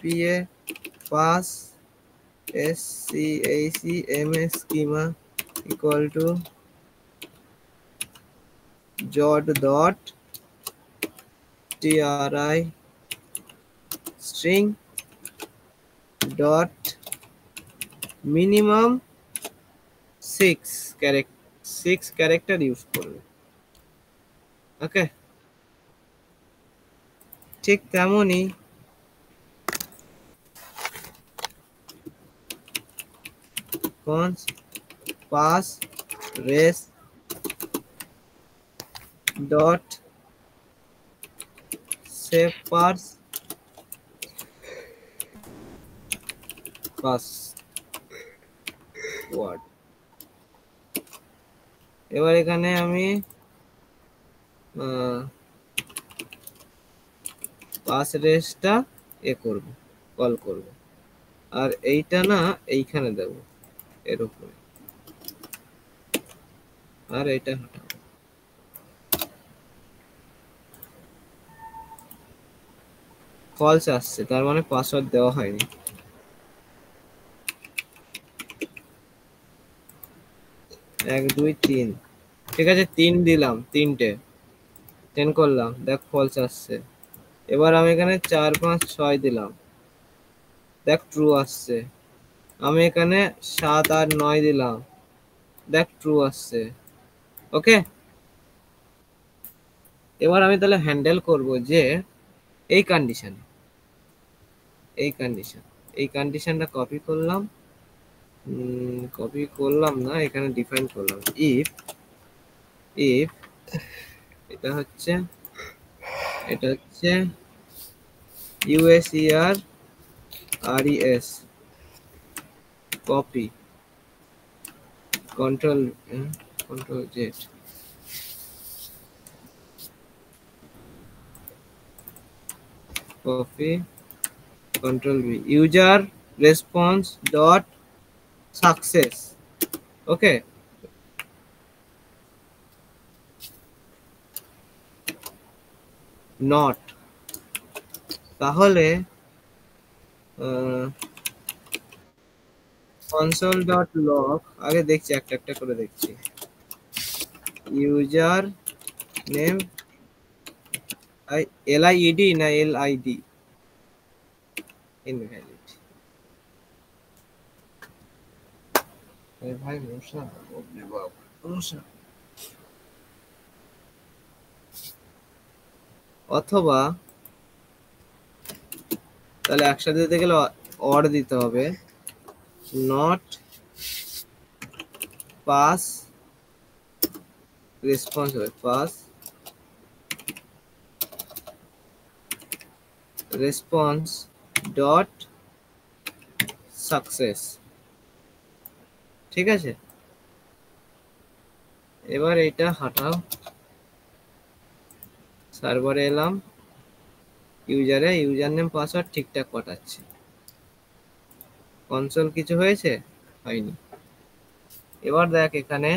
pa pass scma schema equal to jod dot tri string dot minimum 6 character use করবে। ওকে, ঠিক তেমনই const pass res dot save password। এবার এখানে আমি পাস রেসটা করব, কল করব, আর এইটা না এইখানে দেব এর উপরে, আর এটা হটাবো। ফলস আসছে, তার মানে পাসওয়ার্ড দেওয়া হয়নি। 1 2 3, ঠিক আছে 3 দিলাম, 3টে 10 করলাম, দেখ ফলস আসছে। এবার আমি এখানে 4 5 6 দিলাম, দেখ ট্রু আসছে। আমি এখানে 7 আর 9 দিলাম, দেখ ট্রু আসছে। ওকে, এবার আমি তাহলে হ্যান্ডেল করব যে এই কন্ডিশনটা কপি করলাম, না এখানে ডিফাইন করলাম ইফ এটা হচ্ছে user res copy control z copy control v user response dot success। Okay, not, তাহলে console dot log আগে দেখছি, একটা একটা করে দেখছি। ইউজার নেম lid না lid, ইনভ্যালিড। ভাই মশা, ওরে বাবা মশা। অথবা তাহলে একসাথে দিতে গেলে অর দিতে হবে, নট পাস রেসপন্স হবে, পাস রেসপন্স ডট সাকসেস। ঠিক আছে, এবার এটা হাঁটাও, সার্ভারে এলাম, ইউজার নেম পাসওয়ার্ড ঠিকঠাক পাঠাচ্ছে। কনসোল কিছু হয়েছে? হয়নি। এবার দেখ এখানে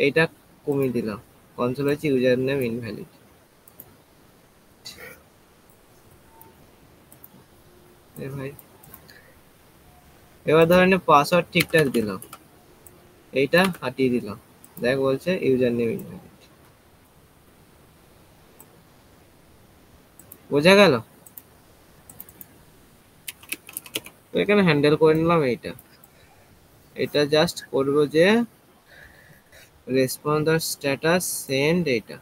এইটা কমিয়ে দিলাম, কনসোল হয়েছে ইউজার নেম ইনভ্যালিড। ভাই এবার ধরে নে পাসওয়ার্ড ঠিকঠাক দিলাম, এইটা হাটিয়ে দিলাম, দেখ বলছে ইউজার নেম ইনভ্যালিড। বোঝা গেল? তো এখানে হ্যান্ডেল করে নিলাম এইটা। এটা জাস্ট করবো যে রেসপন্স ডট স্ট্যাটাস সেন্ড, এইটা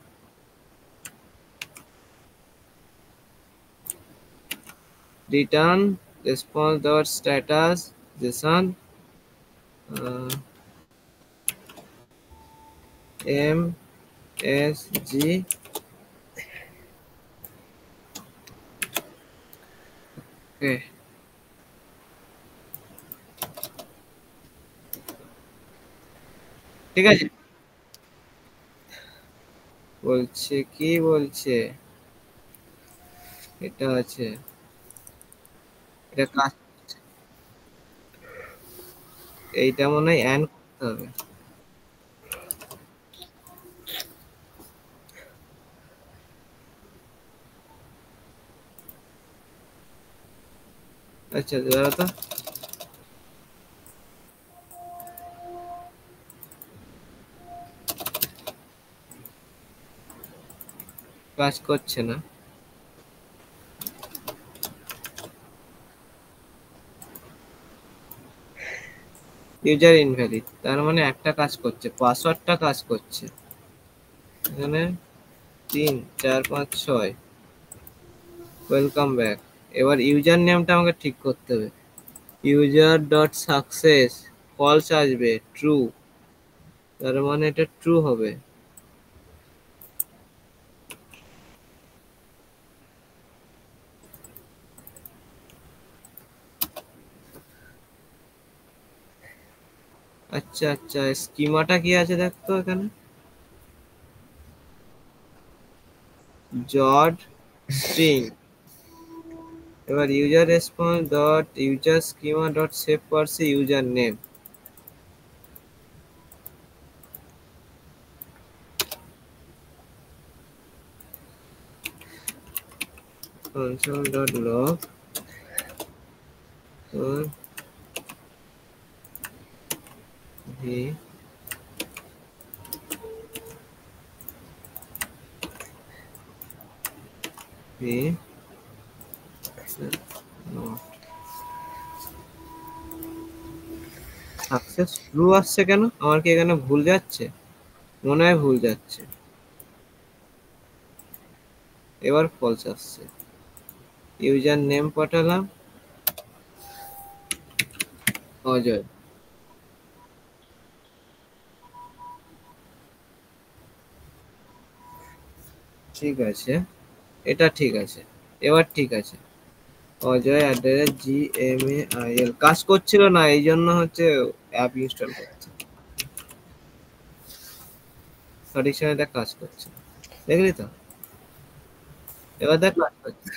return response dot status Jason MSG ওকে। ঠিক আছে, বলছে কি বলছে এটা আছে, এটা কাজ, এইটা মনে হয় অ্যান করতে হবে। আচ্ছা দাঁড়া তো, কাজ করছে না। ইউজার ইনভ্যালিড, তার মানে একটা কাজ করছে, পাসওয়ার্ডটা কাজ করছে। এখানে 3 4 5 6 ওয়েলকাম ব্যাক। এবার ইউজার নেমটা আমাকে ঠিক করতে হবে। ইউজার ডট সাকসেস ফলস আসবে, ট্রু, তার মানে এটা ট্রু হবে। আচ্ছা আচ্ছা, স্কিমাটা কি আছে দেখ তো এখানে, জড স্ট্রিং। এবার user response dot user schema dot save করছে user name, console dot log v v success true আসছে কেন? আমার কি এখানে ভুল যাচ্ছে? মনে হয় ভুল যাচ্ছে। এবার ফলস আসছে। ইউজার নেম পাঠালাম অজয়। ঠিক আছে, এটা ঠিক আছে, এবার ঠিক আছে। অজয় @gmail কাজ করছিল না, এই জন্য হচ্ছে অ্যাপ ইনস্টল করছে। সঠিক সময় দেখ কাজ করছে, দেখলি তো? এবার দেখ কাজ করছে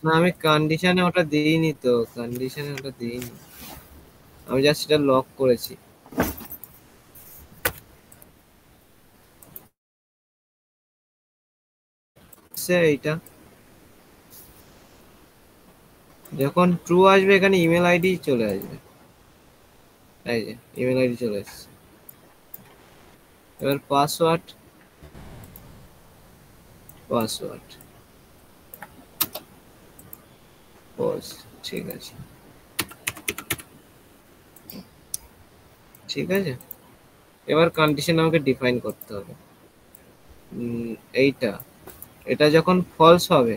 না। আমি কন্ডিশনে ওটা দিইনি তো, কন্ডিশনে ওটা দিইনি, আমি জাস্ট সেটা লক করেছি। এইটা যখন ট্রু আসবে এখানে ইমেল আইডি চলে আসবে, এই যে ইমেল আইডি চলে এসেছে। এবার পাসওয়ার্ড, পাসওয়ার্ড পজ, ঠিক আছে ঠিক আছে। এবার কন্ডিশন আমাকে ডিফাইন করতে হবে। এইটা, এটা যখন ফলস হবে,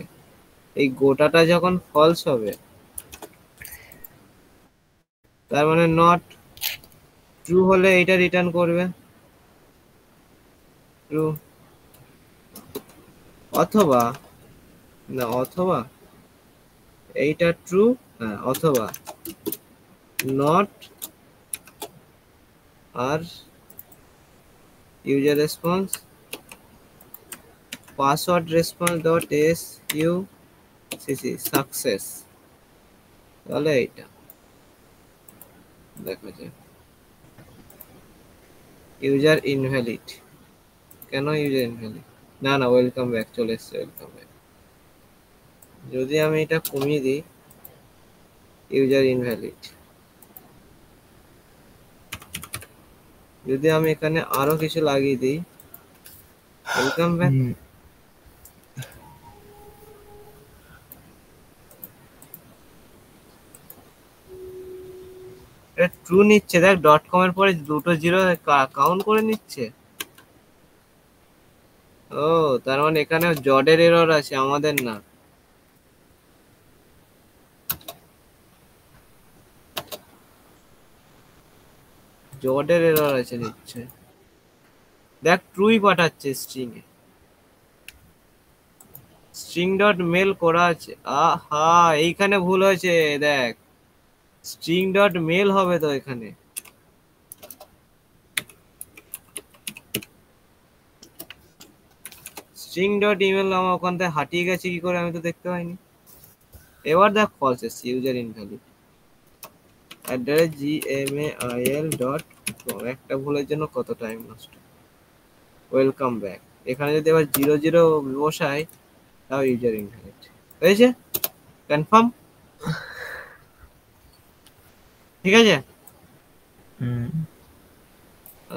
এই গোটাটা যখন ফলস হবে তার মানে নট, ট্রু হলে এইটা রিটার্ন করবে ট্রু, অথবা না, অথবা এইটা ট্রু, হ্যাঁ, অথবা নট আর user response password response dot succ success, তাহলে এইটা দেখা যায় ইউজার ইনভ্যালিড। কেন ইউজার ইনভ্যালিড? না না, ওয়েলকাম ব্যাক চলে এসছে, ওয়েলকাম ব্যাক। যদি আমি এটা কমিয়ে দিই, ইউজার ইনভ্যালিড, যদি আমি এখানে আরো কিছু লাগিয়ে দিই, ওয়েলকাম ব্যাক। এটা ট্রু নিচ্ছে, দেখ ডট কম এর পরে দুটো জিরো কাউন্ট করে নিচ্ছে। ও, তার মানে এখানে জডের এরর আছে, আমাদের না। জডের এরর আছে নিশ্চয়। দেখ ট্রুই পাঠাচ্ছে স্ট্রিং এ, স্ট্রিং ডট মেল করা আছে। আহা, এইখানে ভুল হয়েছে, দেখ স্ট্রিং ডট মেল হবে তো এখানে। স্ট্রিং ডট ইমেল আমার ওখান থেকে হাটিয়ে গেছে কি করে, আমি তো দেখতে পাইনি। এবার দেখ ফলস এসছে, ইউজার ইনভ্যালিড @gmail.com, একটা ভুলের জন্য কত টাইম নষ্ট। ওয়েলকাম ব্যাক, এখানে যদি আবার 00 বসাই, তাও ইউজার ইনভ্যালিড হয়েছে। কনফার্ম? ঠিক আছে।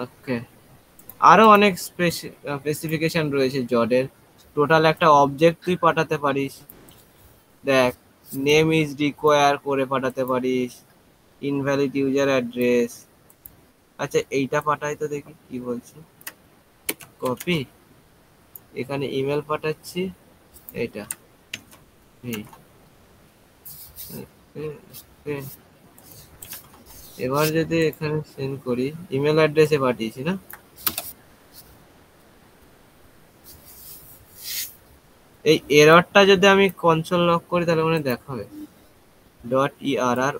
ওকে, আরো অনেক স্পেসিফিকেশন রয়েছে জডের। টোটাল একটা অবজেক্ট তুই পাঠাতে পারিস, দেখ নেম ইজ রিকোয়ার করে পাঠাতে পারিস, ইনভ্যালিড ইউজার অ্যাড্রেস। আচ্ছা এইটা পাঠাই তো দেখি কি বলছি। কপি, এখানে ইমেল পাঠাচ্ছি, এইটা এবার যদি এখানে সেন্ড করি, ইমেল অ্যাড্রেসে পাঠিয়েছি না, এই এররটা যদি আমি কনসোল লক করি তাহলে মানে দেখাবে .error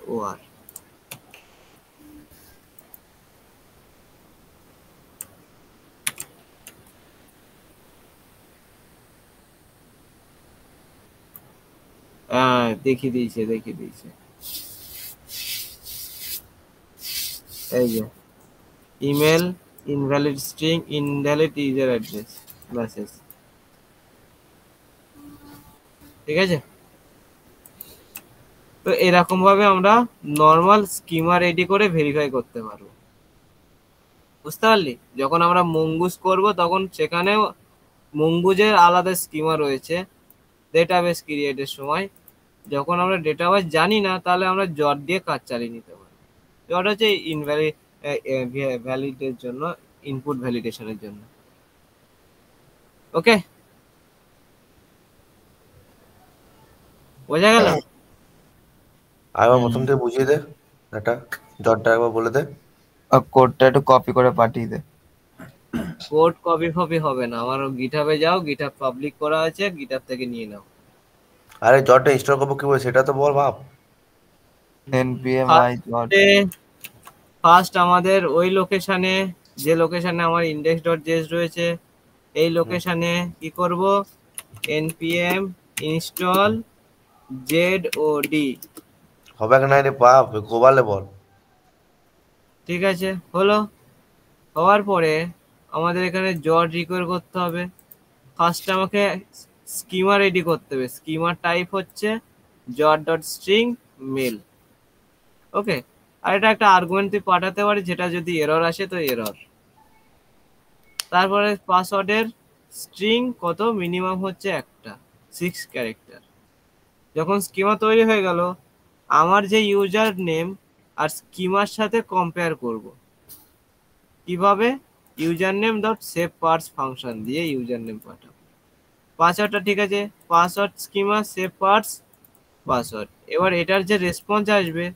দেখিয়ে দিয়েছে। এই যে email invalid string invalid user address message, ঠিক আছে। তো এরকম ভাবে আমরা নর্মাল স্কিমা রেডি করে ভেরিফাই করতে পারবো, বুঝতে পারলি? যখন আমরা মঙ্গুস করব তখন সেখানে মঙ্গুজের আলাদা স্কিমা রয়েছে ডেটাবেস ক্রিয়েটের সময়। যখন আমরা ডেটাবেস জানি না, তাহলে আমরা জট দিয়ে কাজ চালিয়ে নিতে পারি। জট হচ্ছে ভ্যালিডের জন্য, ইনপুট ভ্যালিডেশনের জন্য। ওকে, বোঝা গেল? আরেকবার প্রথম থেকে বুঝিয়ে দে, এটা জটটা একবার বলে দে। কোডটা একটু কপি করে পাঠিয়ে দে। কোড কপি হবে না, আমার গিটহাবে যাও, গিটহাব পাবলিক করা আছে, গিটহাব থেকে নিয়ে নাও। আরে জটটা ইনস্টল করবো কি বলে সেটা তো বল বাপ। npm i dot ফার্স্ট আমাদের ওই লোকেশনে, যে লোকেশনে আমার index.js রয়েছে, এই লোকেশনে কি করব, npm install zod। হবে কি না রে বাপ, গোবালে বল। ঠিক আছে, হলো। হওয়ার পরে আমাদের এখানে জট রিকোয়ার করতে হবে। ফার্স্ট আমাকে স্কিমা রেডি করতে হবে। স্কিমার টাইপ হচ্ছে jot.string মেল। ওকে, আর এটা একটা আর্গুমেন্ট তুই পাঠাতে পারিস, যেটা যদি এরর আসে তো এরর। তারপরে পাসওয়ার্ডের স্ট্রিং কত, মিনিমাম হচ্ছে একটা 6 ক্যারেক্টার। যখন স্কিমা তৈরি হয়ে গেল, আমার যে ইউজার নেম আর স্কিমার সাথে কম্পেয়ার করব। কিভাবে? User name dot safe parse function দিয়ে ইউজার নেম পাঠাবো। পাসওয়ার্ডটা ঠিক আছে, password schema safe parse password. এবার এটার যে রেসপন্স আসবে,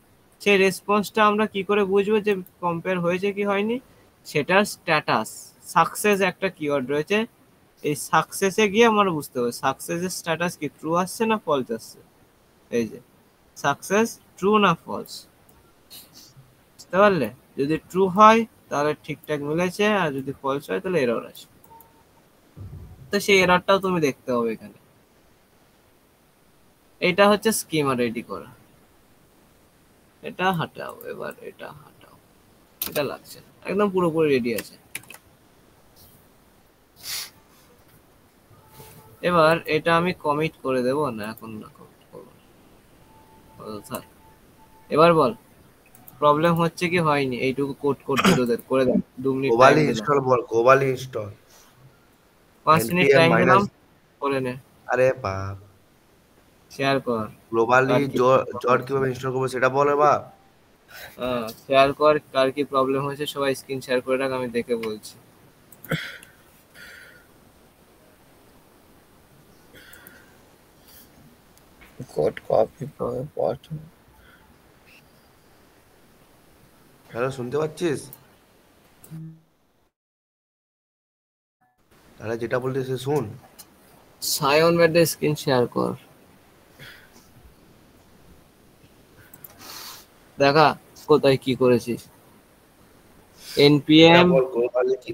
সেই রেসপন্সটা আমরা কি করে বুঝবো যে কম্পেয়ার হয়েছে কি হয়নি? সেটার স্ট্যাটাস, সাকসেস একটা কিওয়ার্ড রয়েছে, এই সাকসেসে গিয়ে আমরা বুঝতে হবে সাকসেসের স্ট্যাটাস কি, ট্রু আসছে না ফলস আসছে। এই যে সাকসেস ট্রু না ফলস, বুঝতে পারলে? যদি ট্রু হয় তাহলে ঠিকঠাক মিলেছে, আর যদি ফলস হয় তাহলে এরর আছে। তো সেই এররটাও তুমি দেখতে হবে এখানে। এটা হচ্ছে স্কিমা রেডি করা। এটা হাটাও, এবার এটা হাটাও, এটা লাগছে না, একদম পুরোপুরি রেডি আছে। এবার এটা আমি কমিট করে দেব না, এখন না কমিট করব না। স্যার এবার বল প্রবলেম হচ্ছে কি হয়নি, এইটুকু কোড করতে তোদের করে দেব, 2 মিনিট টাইম গ্লোবালি দিলাম, ইনস্টল বল, globally install 5 minute npm time দিলাম, মাইনাস। করে নে, আরে বাপ, শেয়ার কর। গ্লোবালি কার কি জট কিভাবে ইনস্টল করবো সেটা বলে বা। শেয়ার কর, কার কি প্রবলেম হয়েছে সবাই স্ক্রিন শেয়ার করে রাখ, আমি দেখে বলছি। কোড কপি করে পাঠানো। হ্যালো, শুনতে পাচ্ছিস? তাহলে যেটা বলতে সে শুন। সায়ন ব্যাটে স্ক্রিন শেয়ার কর, দেখা কোথায় কি করেছিস। এটা npm বল গ্লোবালি কি।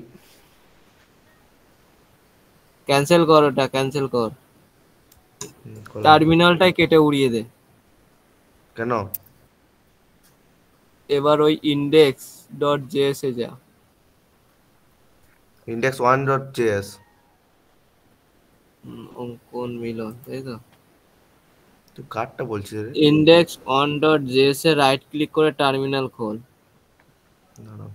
ক্যান্সেল কর, ওটা ক্যান্সেল কর, করলাম। টার্মিনালটাই কেটে উড়িয়ে দে। কেন? এবার ওই ইন্ডেক্স ডট জেএস এ যা। index1.js। অঙ্কন মিলন, তাই তো? তুই কারটা বলছিস রে? Index on dot JS A right click করে টার্মিনাল খোল। দাঁড়াও।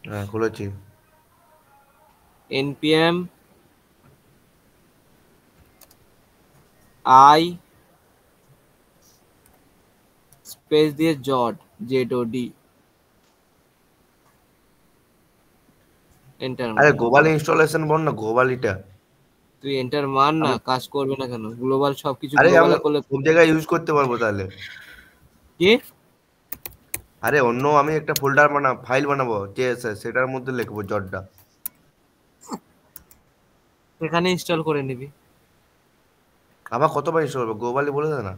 হ্যাঁ, খুলেছি। npm i স্পেস দিয়ে জড জেড এন্টার আরে মার। গ্লোবালি ইনস্টলেশন বল না, গ্লোবালিটা। তুই এন্টার মার না, আমি কাজ করবে না কেন? গ্লোবাল সবকিছু আরে আমি গ্লোবালে করলে সব জায়গায় ইউজ করতে পারবো তাহলে। কি? আরে অন্য আমি একটা ফোল্ডার ফাইল বানাবো জেএসএস, সেটার মধ্যে লিখবো জটটা। এখানে ইনস্টল করে নিবি। আবার কতবার ইনস্টল করবো? গ্লোবালি বলে দে না।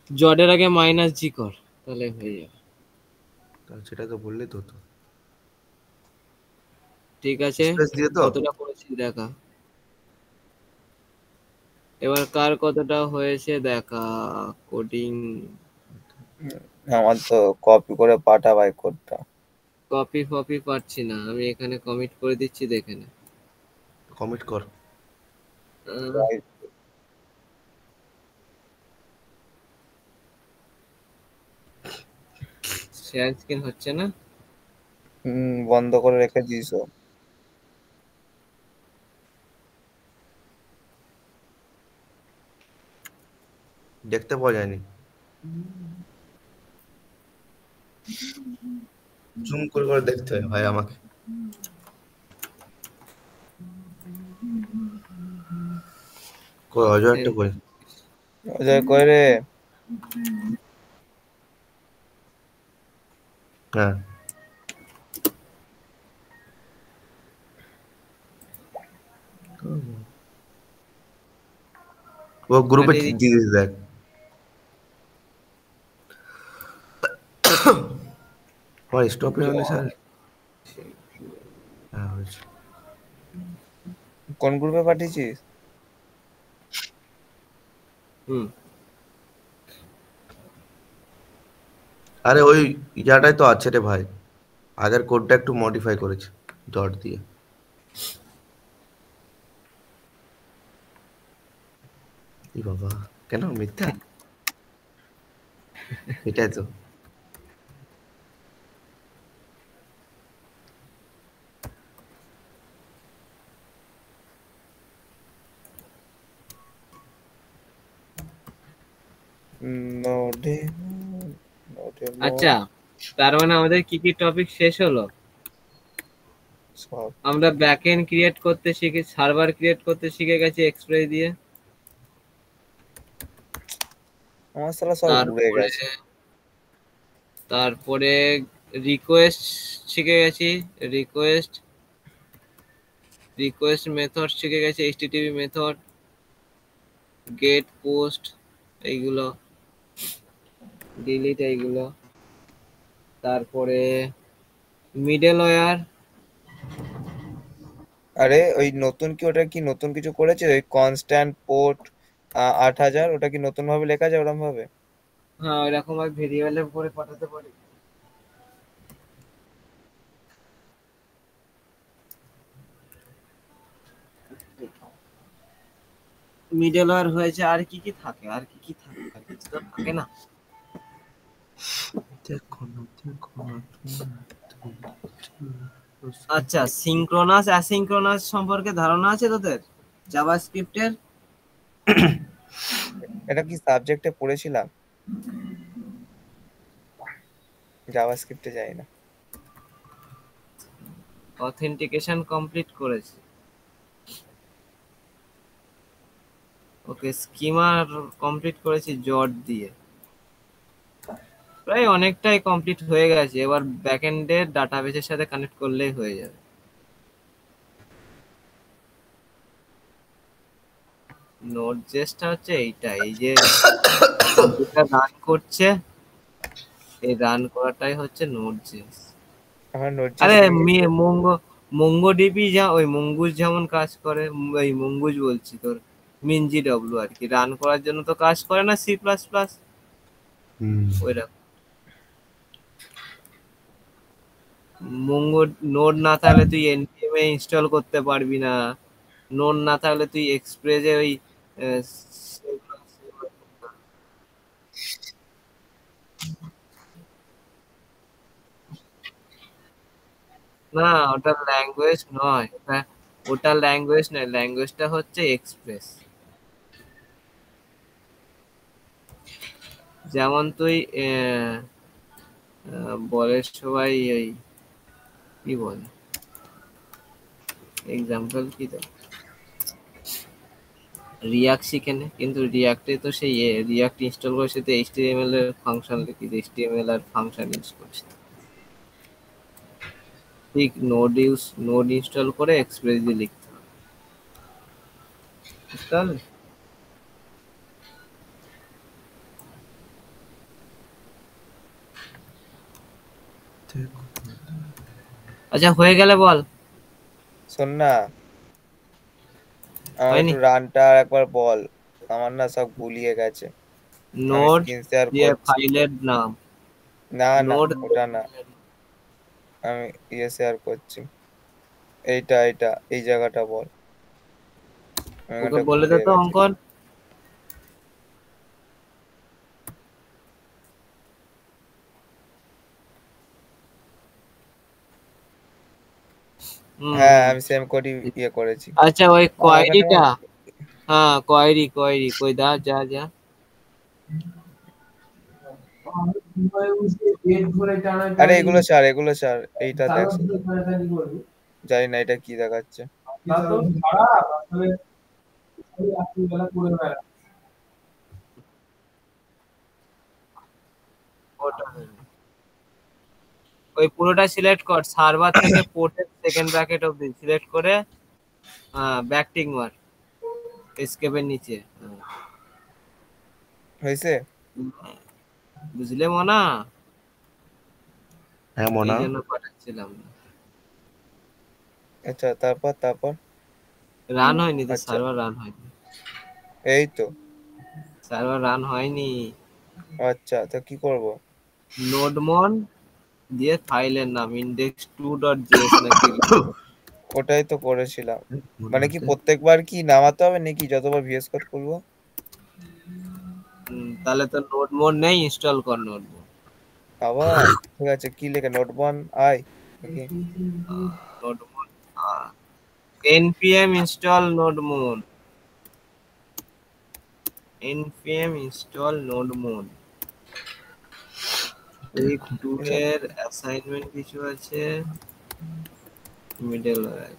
জডের আগে মাইনাস জি কর, তাহলে হয়ে যাবে। তাহলে সেটা তো বললেই তো হতো। ঠিক আছে, স্পেস দিয়ে তো। কতটা করেছিস দেখা, এবার কার কতটা হয়েছে দেখা। কোডিং আমার তো কপি করে পাঠা ভাই কোডটা। কপি ফপি পাচ্ছি না, আমি এখানে কমিট করে দিচ্ছি, দেখে নে। কমিট কর। শেয়ার স্ক্রিন হচ্ছে না। বন্ধ করে রেখে দিয়েছো। দেখতে পাওয়া যায়নি। জুম করে করে দেখতে হয় ভাই আমাকে। কই অজয় একটা কই? অজয় কই রে? হ্যাঁ, ও গ্রুপে পাঠিয়ে দিচ্ছি। দিয়ে দিস দেখ। আমার স্টপেজ হলে স্যার। হ্যাঁ হয়েছে। কোন গ্রুপে পাঠিয়েছিস? হুম, আরে ওই ইয়াটাই তো আছে রে ভাই, আগের কোডটা একটু মডিফাই করেছে ডট দিয়ে। ই বাবা, কেন মিথ্যা? এটাই তো। নোডে নোডে আচ্ছা, তার মানে আমাদের কি কি টপিক শেষ হলো? সব আমরা ব্যাকএন্ড ক্রিয়েট করতে শিখে, সার্ভার ক্রিয়েট করতে শিখে গেছি এক্সপ্রেস দিয়ে। আমার সালা সব ঘুরে তারপরে গেছে। তারপরে রিকোয়েস্ট শিখে গেছি, রিকোয়েস্ট রিকোয়েস্ট মেথড শিখে গেছি, এইচটিটিপি মেথড, গেট পোস্ট, এইগুলো ডিলিট, এইগুলো তারপরে মিডলওয়্যার। আরে ওই নতুন কি, ওটা কি নতুন কিছু করেছে ওই কনস্ট্যান্ট পোর্ট 8000, ওটা কি নতুন ভাবে লেখা যায় ওরকম ভাবে? হ্যাঁ ওইরকম ভাবে ভেরিয়েবলের উপরে পাঠাতে পারি। মিডলওয়্যার হয়েছে, আর কি কি থাকে, আর কি কি থাকে, আর কিছু তো থাকে না। আচ্ছা, সিনক্রোনাস অ্যাসিনক্রোনাস সম্পর্কে ধারণা আছে তোদের জাভাস্ক্রিপ্টের? এটা কি সাবজেক্টে পড়েছিলাম? জাভাস্ক্রিপ্টে যাই না। অথেন্টিকেশন কমপ্লিট করেছি। ওকে, স্কিমা কমপ্লিট করেছি জট দিয়ে। প্রায় অনেকটাই কমপ্লিট হয়ে গেছে, এবার ব্যাকএন্ডের ডাটাবেসের সাথে কানেক্ট করলেই হয়ে যাবে। নোড জেসটা হচ্ছে এইটা, এই যে কম্পিউটার রান করছে, এই রান করাটাই হচ্ছে নোড জেস। আমার নোট আরে মঙ্গোডিবি যা ওই মঙ্গুজ যেমন কাজ করে, ওই মঙ্গুজ বলছি তোর মিনজি ডব্লু আর কি, রান করার জন্য তো কাজ করে না সি প্লাস প্লাস, ওইরকম। মঙ্গো নোড না থাকলে তুই এনপিএম এ ইনস্টল করতে পারবি না, নোড না থাকলে তুই এক্সপ্রেসে ওই না ওটা ল্যাঙ্গুয়েজ নয়, ওটা ল্যাঙ্গুয়েজ নয়, ল্যাঙ্গুয়েজটা হচ্ছে এক্সপ্রেস। যেমন তুই বলে সবাই ওই কি বলে, এক্সাম্পল কি দেয়, রিয়াক্ট শিখে নে, কিন্তু রিয়াক্টে তো সেই রিয়াক্ট ইনস্টল করে সেটা এইচটিএমএল এর ফাংশন লিখি, এইচটিএমএল আর ফাংশন ইউজ করছে। ঠিক নোড ইনস্টল করে এক্সপ্রেস দিয়ে লিখতে হবে, বুঝতে পারলি? আচ্ছা হয়ে গেলে বল। শোন না, আমার হয়নি? একটু রানটা একবার বল, আমার না সব গুলিয়ে গেছে। আমি নোড স্ক্রিন শেয়ার দিয়ে করছি। ফাইলের নাম, না না, নোড ওটা না, আমি শেয়ার করছি। এইটা এইটা এই জায়গাটা বল, আমি ওকে ওটা বলে দে গুলিয়ে তো গেছে। অঙ্কন। হ্যাঁ হুম, আমি সেম কোডই করেছি। আচ্ছা ওই ওখানে কোয়ারিটা, হ্যাঁ কোয়ারি কই দা, যা যা। আরে এগুলো ছাড়, এইটা দেখ শুধু। জানি না এটা কি দেখাচ্ছে। ওটা ওই পুরোটা সিলেক্ট কর, সার্ভার থেকে পোর্টের সেকেন্ড ব্র্যাকেট অবধি সিলেক্ট করে ব্যাকটিক মার এসকেপের নিচে। হয়েছে? বুঝলে মনা? হ্যাঁ এই মোনা। জন্য পাঠাচ্ছিলাম না। আচ্ছা তারপর রান হয়নি তো, আচ্ছা সার্ভার রান হয়নি, এই তো। সার্ভার রান হয়নি। আচ্ছা তো কি করব? নোডমন দিয়ে ফাইলের নাম index2.js নাকি, ওটাই তো করেছিলাম। মানে কি প্রত্যেকবার কি নামাতে হবে নাকি যতবার ভিএস কোড করবো? তাহলে তো নোডমন নেই, ইনস্টল কর নোডমন। আবার ঠিক আছে, কি লেখে নোটবন আই নাকি? Nodemon npm install nodemon, npm install nodemon. Week 2 এর অ্যাসাইনমেন্ট কিছু আছে, মিডলওয়্যার।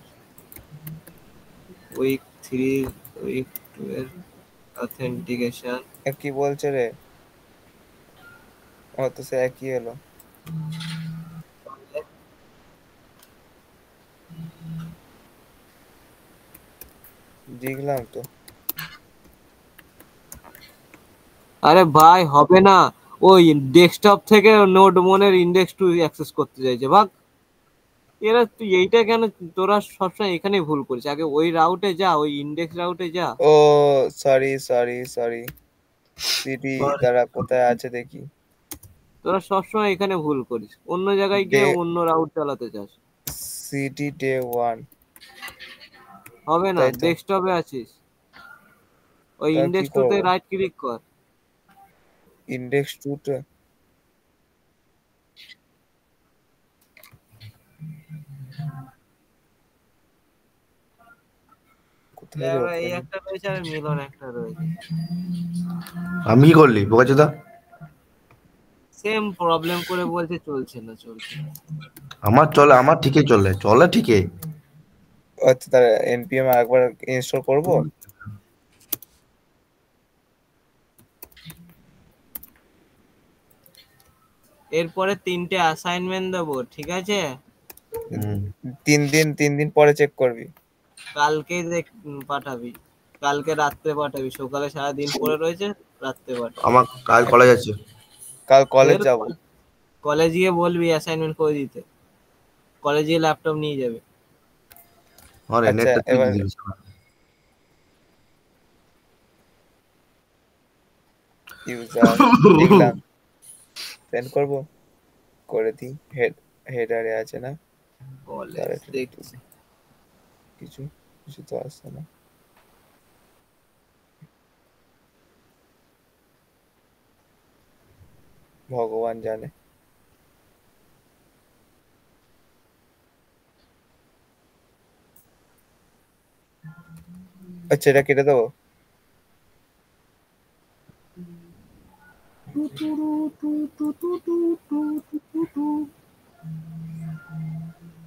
উইক 3, উইক 2 এর অথেন্টিকেশন। কি বলছে রে? ও তো সে একই এলো। দেখলাম তো। আরে ভাই হবে না, ওই ডেস্কটপ থেকে নোড মনের ইন্ডেক্স টু অ্যাক্সেস করতে চাইছে ভাগ। এরা তুই এইটা কেন, তোরা সবসময় এখানে ভুল করিস, আগে ওই রাউটে যা, ওই ইন্ডেক্স রাউটে যা। ও সরি সরি সরি, সিটি দ্বারা কোথায় আছে দেখি। তোরা সবসময় এখানে ভুল করিস, অন্য জায়গায় গিয়ে অন্য রাউট চালাতে চাস। সিটি ডে 1 হবে না, তাই তো। ডেস্কটপে আছিস, ওই তা কি ইন্ডেক্স টুতে করবো? রাইট ক্লিক কর। ইন্ডেক্স 2 তে কোথায় রে এই open? একটা রয়েছে আর মিলন একটা রয়েছে, আমি কি করলি বোকাচোদা? সেম প্রবলেম করে বলছে চলছে না চলছে না। আমার চলে, আমার ঠিকই চলে, চলে ঠিকই। আচ্ছা তাহলে npm একবার ইনস্টল করব। এরপরে 3টে অ্যাসাইনমেন্ট দেবো, ঠিক আছে? 3 দিন পরে চেক করবি। কালকেই পাঠাবি, কালকে রাত্রে পাঠাবি, সকালে সারাদিন পরে রয়েছে, রাত্রে পাঠাবি। আমার কাল কলেজ আছে। কাল কলেজ যাব। কলেজ গিয়ে বলবি অ্যাসাইনমেন্ট করে দিতে, কলেজ গিয়ে ল্যাপটপ নিয়ে যাবে। আমার আচ্ছা নেটটা তুই এবার দিয়ে দিবি। ইউজার লিখলাম, সেন্ড করব, করে দিই। হেডারে আছে না? কলেজ দেখছি, কিছু কিছু তো আসছে না। ভগবান জানে। আচ্ছা এটা কেটে দেবো।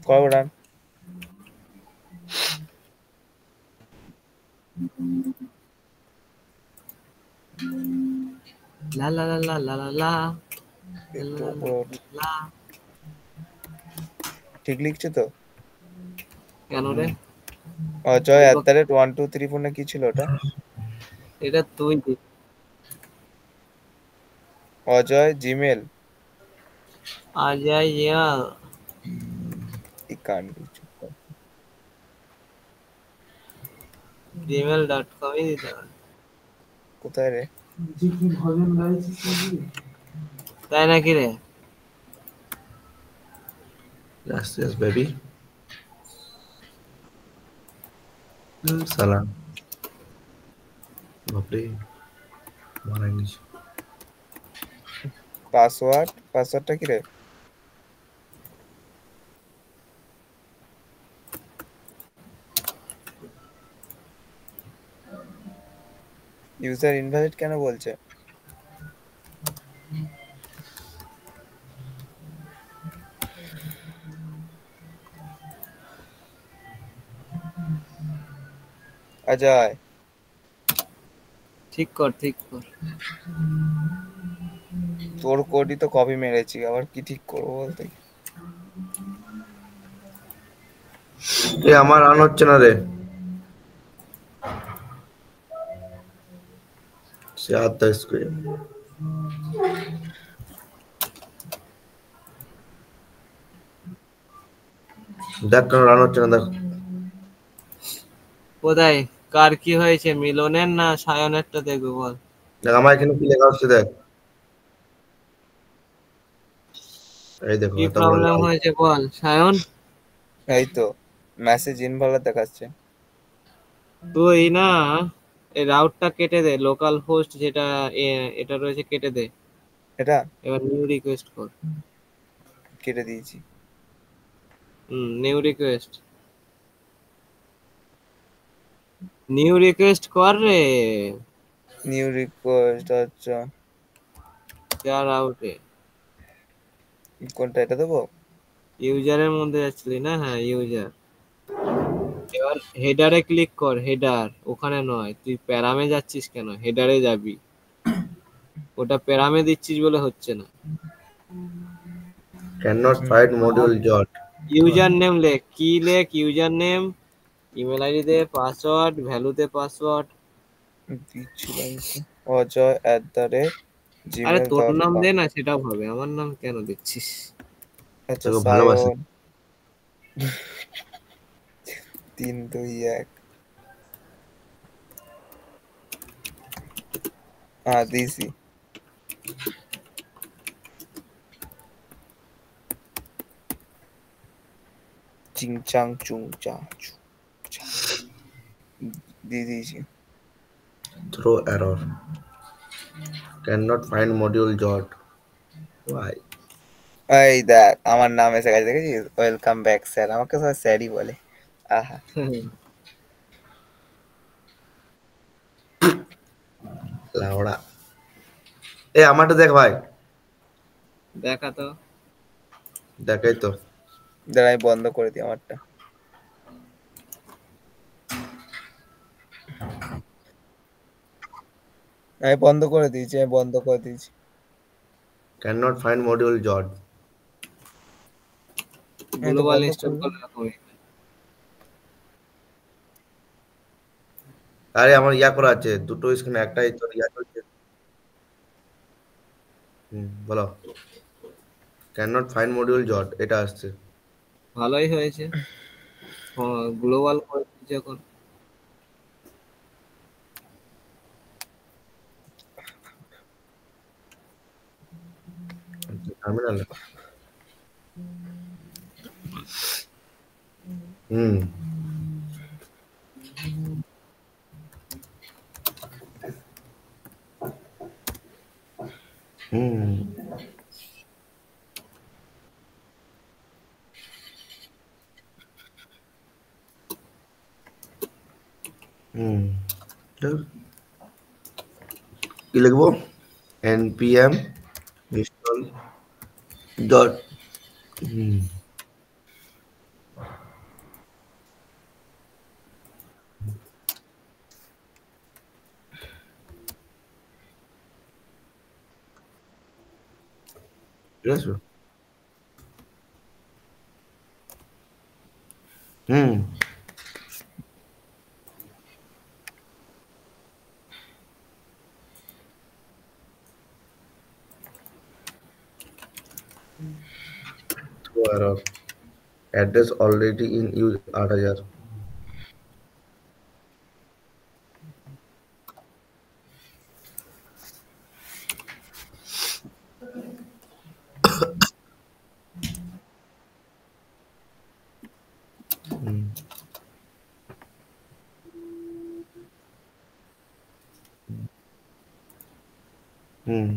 করবো ডান। লা লা লা লা লা লা লা একটু উপরে ওঠ। লা। ঠিক লিখছে তো? কেন রে? অজয় @123 না কি ছিল ওটা? এটা তুই দিস। অজয় জিমেল আজয় ইয়াল এই কান্ড। gmail.com ই দিতে হবে। কোথায় রে? তাই নাকি রে? Yes, yes, baby. সালাম। বাপরে, মারা গেছি। পাসওয়ার্ডটা কি রে? ইউজার ইনভ্যালিড কেন বলছে? অজয় ঠিক কর ঠিক কর। তোর কোডই তো কপি মেরেছি, আবার কি ঠিক করবো বলতে? আমার রান হচ্ছে না রে। সে আত্মা স্ক্রিন দেখ কেন রান হচ্ছে না, দেখ। কোথায় কার কি হয়েছে, মিলনের না সায়নেরটা দেখবো বল। দেখ আমার এখানে কি লেখা হচ্ছে দেখ। এই দেখো, কি এত বড় প্রবলেম লাল। হয়েছে বল সায়ন। এই তো মেসেজ ইনভ্যালিড দেখাচ্ছে। তুই না এই রাউটটা কেটে দে, লোকাল হোস্ট যেটা এটা রয়েছে কেটে দে, এটা এবার নিউ রিকোয়েস্ট কর। কেটে দিয়েছি। নিউ রিকোয়েস্ট, নিউ রিকোয়েস্ট কর রে। নিউ রিকোয়েস্ট, আচ্ছা যা রাউটে কোনটা, এটা দেবো? ইউজারের মধ্যে যাচ্ছিলি না, হ্যাঁ ইউজার। এবার হেডারে ক্লিক কর, হেডার ওখানে নয়, তুই প্যারামে যাচ্ছিস কেন, হেডারে যাবি। ওটা প্যারামে দিচ্ছিস বলে হচ্ছে না। cannot find module jot। User name লেখ, কি লেখ, ইউজার নেম, ইমেল আইডি দে, পাসওয়ার্ড, ভ্যালুতে পাসওয়ার্ড। দিচ্ছিলাম তো। অজয় আরে তোর নাম gmail.com দে না, সেটাও হবে, আমার নাম কেন দিচ্ছিস? আচ্ছা তোকে ভালোবাসি। সায়ন 321 দিছি চিংচাং চুংচা দিয়ে দিয়েছি। Throw error. Cannot find module jot. Why? এই দেখ আমার নাম এসে গেছে, দেখেছিস? ওয়েলকাম ব্যাক স্যার, আমাকে সবাই স্যারই বলে। আহা লাউড়া। এ আমারটা দেখ ভাই। দেখা তো। দেখাই তো। দাঁড়া আমি বন্ধ করে দিই আমারটা। আমি বন্ধ করে দিয়েছি। Cannot find module jot. আমি তো গ্লোবাল বন্ধ ইনস্টল করলাম। করে রাখো। আরে আমার ইয়া করা আছে, দুটো স্ক্রিন, একটাই তোর ইয়া চলছে। বলো। Cannot find module jot, এটা আসছে। ভালোই হয়েছে, গ্লোবাল করে দিয়েছি এখন। টার্মিনাল। হুম হুম হুম চল। কি লিখবো? npm install dot হুম ঠিক আছে। হুম throw error. Address already in use 8000। হুম হুম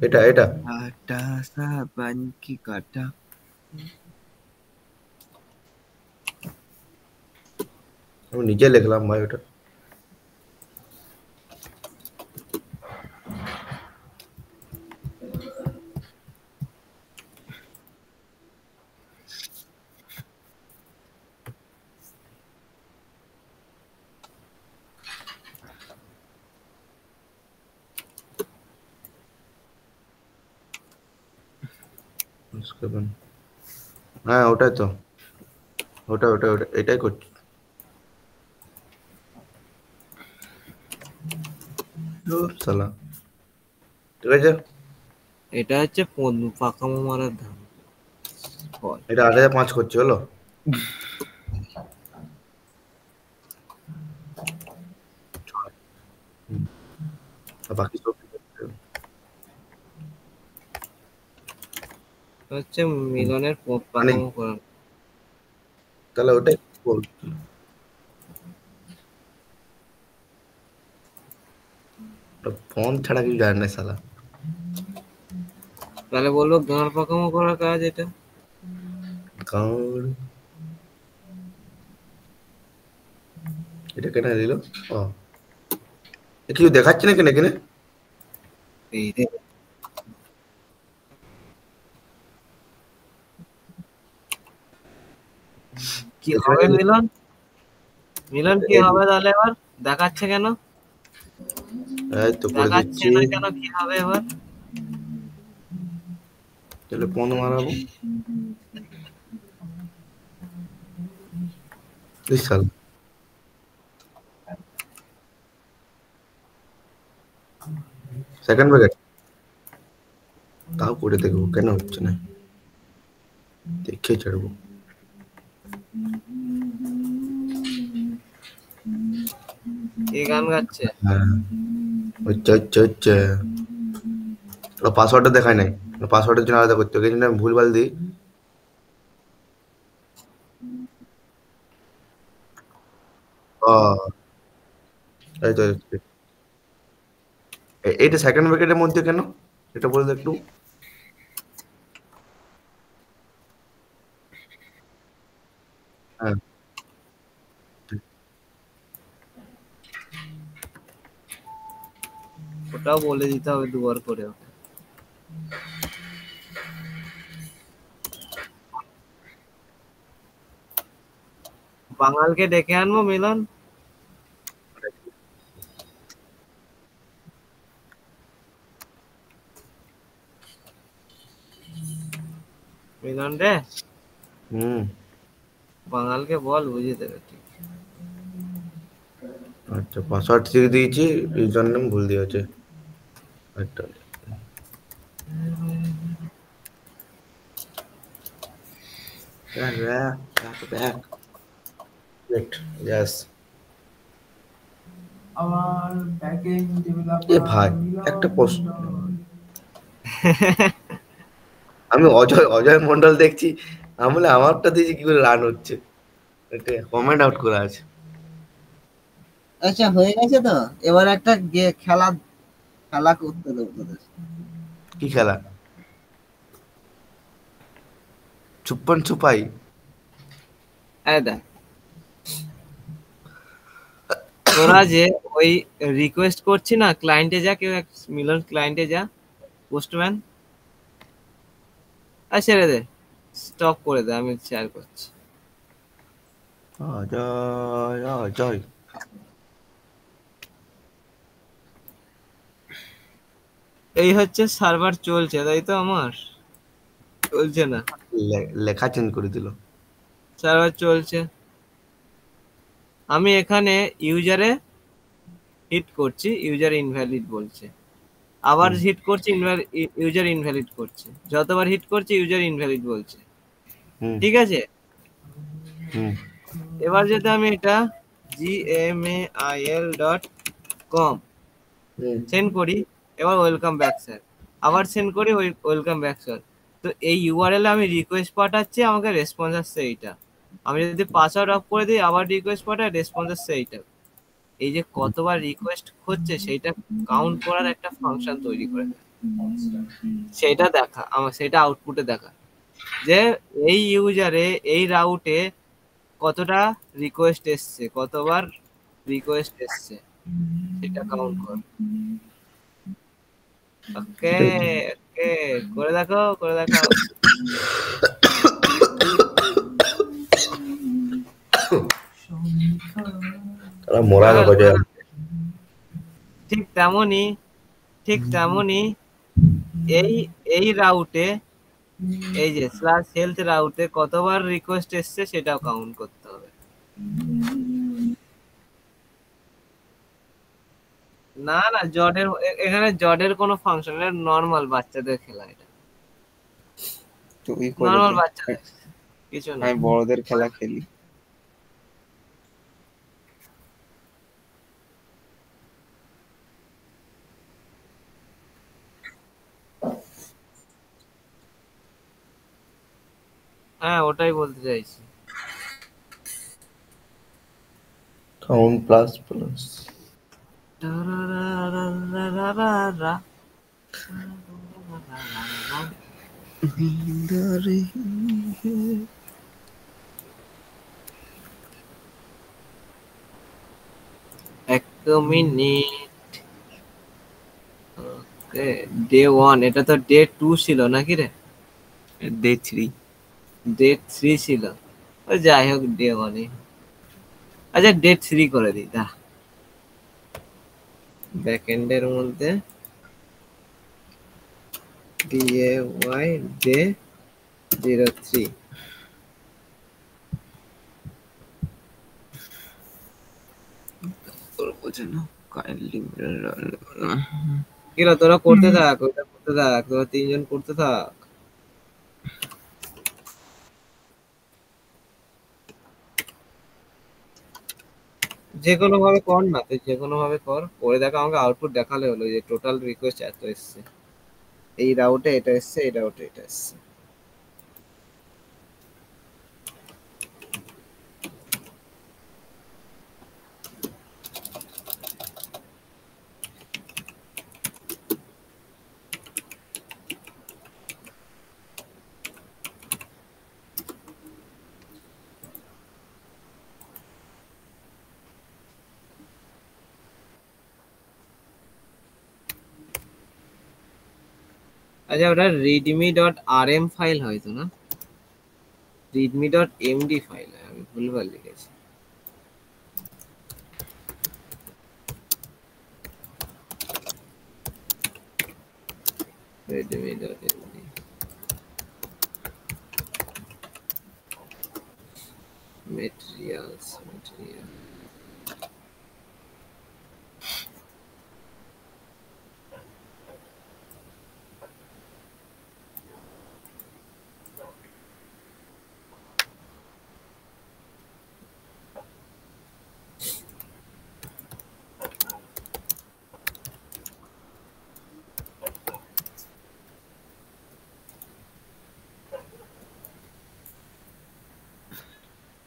এটা এটা আটা সাবান কি কাটা। আমি নিজে লিখলাম ভাই ওটা। হ্যাঁ ওটাই তো, ওটা এটাই করছি। ধুর শালা। ঠিক আছে, এটা হচ্ছে পাকামো মারার ধান ফল। এটা 8005 করছে হলো। হুম, আর বাকি সব ঠিক আছে। হচ্ছে মিলনের মানে পাকামো করা। তাহলে ওটাই বল। ফোন ছাড়া কিছু জানে না শালা। তাহলে বলবো গাঁড় পাকামো করার কাজ এটা। কারণ এটা কেন দিল? ও, এ কিছু দেখাচ্ছে না কেন এখানে? এই রে, কি হবে মিলন? মিলন কি হবে তাহলে এবার? দেখাচ্ছে কেন? এই তো করে দেখাচ্ছে দিচ্ছি। না কেন কি হবে এবার? তাহলে পণ মারাবো। বিশাল। সেকেন্ড প্যাকেট তাও করে দেখবো কেন হচ্ছে না, দেখে ছাড়বো। কি গান গাচ্ছে? হ্যাঁ হচ্ছে হচ্ছে হচ্ছে। ওরা পাসওয়ার্ডটা দেখায় নাই, পাসওয়ার্ডের জন্য আলাদা করতে হবে, এই জন্য আমি ভুলভাল দিই। আহ, এই তো এইটা সেকেন্ড প্যাকেটের মধ্যে কেন, এটা বলতে একটু। হ্যাঁ ওটাও বলে দিতে হবে দুবার করে। বাঙালকে ডেকে আনবো মিলন? মিলন রে, হুম বাঙালকে বল বুঝিয়ে দেবে ঠিক। আচ্ছা পাসওয়ার্ড ঠিক দিয়েছি, ইউজার নেম ভুল দিয়েছে। আচ্ছা back. Great. Yes. আমার ব্যাকএন্ড এ ডেভেলপার ভাই একটা প্রশ্ন, আমি অজয় মন্ডল দেখছি, আমি বলে আমারটা দিয়েছি কি করে রান হচ্ছে, এটা কমেন্ট আউট করা আছে। আচ্ছা হয়ে গেছে তো, এবার একটা খেলা খেলা করতে দেবো তোদের। কি খেলা? চুপ্পন চুপাই? এই দেখ, তোরা যে ওই রিকোয়েস্ট করছি না, ক্লায়েন্টে যা, কেউ মিলন ক্লায়েন্টে যা, পোস্টম্যান ছেড়ে দে, স্টপ করে দে, আমি শেয়ার করছি। অজয় অজয় এই হচ্ছে সার্ভার চলছে, তাই তো? আমার চলছে না, লেখা চেঞ্জ করে দিল। সার্ভার চলছে। আমি এখানে ইউজারে হিট করছি, ইউজার ইনভ্যালিড বলছে, আবার হিট করছি, ইউজার ইনভ্যালিড করছে, যতবার হিট করছি ইউজার ইনভ্যালিড বলছে। হুম ঠিক আছে, হুম এবার যদি আমি এটা gmail.com হুম সেন্ড করি, এবার ওয়েলকাম ব্যাক স্যার, আবার সেন্ড করি ওয়েলকাম ব্যাক স্যার, তো এই ইউআরএল আমি রিকোয়েস্ট পাঠাচ্ছি, আমাকে রেসপন্স আসছে এইটা। আমি যদি পাসওয়ার্ড অফ করে দিই, আবার রিকোয়েস্ট পাঠাই, রেসপন্স আসছে এইটা। এই যে কতবার রিকোয়েস্ট হচ্ছে সেইটা কাউন্ট করার একটা ফাংশন তৈরি করে দেয়। সেটা দেখা, আমার সেটা আউটপুটে দেখা যে এই ইউজারে এই রাউটে কতটা রিকোয়েস্ট এসছে, কতবার রিকোয়েস্ট এসছে, সেটা কাউন্ট কর। ওকে ওকে, করে দেখো, করে দেখাও। মোরা গজা। ঠিক তেমনি, ঠিক তেমনি এই এই রাউটে, এই যে স্ল্যাশ হেলথ রাউটে কতবার রিকোয়েস্ট এসছে সেটাও কাউন্ট করতে হবে। না না, জডের এখানে জডের কোনো ফাংশন, এটা নর্মাল বাচ্চাদের খেলা, এটা তুই করে নর্মাল দে। বাচ্চাদের, কিছু না। আমি বড়দের খেলা খেলি। হ্যাঁ ওটাই বলতে চাইছি। কাউন্ট প্লাস প্লাস এক মিনিট। ওকে, ডে 1, এটা তো ডে 2 ছিল নাকি রে? ডে 3 ডে 3 ছিল। যাই হোক ডে 1 আচ্ছা ডেট 3 করে দিই দা ব্যাকএন্ডের মধ্যে DAY ডে 03 কিরা তোরা করতে থাক ওটা করতে থাক তোরা তিনজন করতে থাক যে কোনো ভাবে কর না তুই যে কোনো ভাবে কর করে দেখ আমাকে আউটপুট দেখালে হলো যে টোটাল রিকোয়েস্ট এত এসছে এই রাউটে এটা এসছে এই রাউটে এটা এসছে আচ্ছা ওটা readme.rm ফাইল হয়তো না readme.md ফাইল আমি ভুলভাল লিখেছি readme.md materials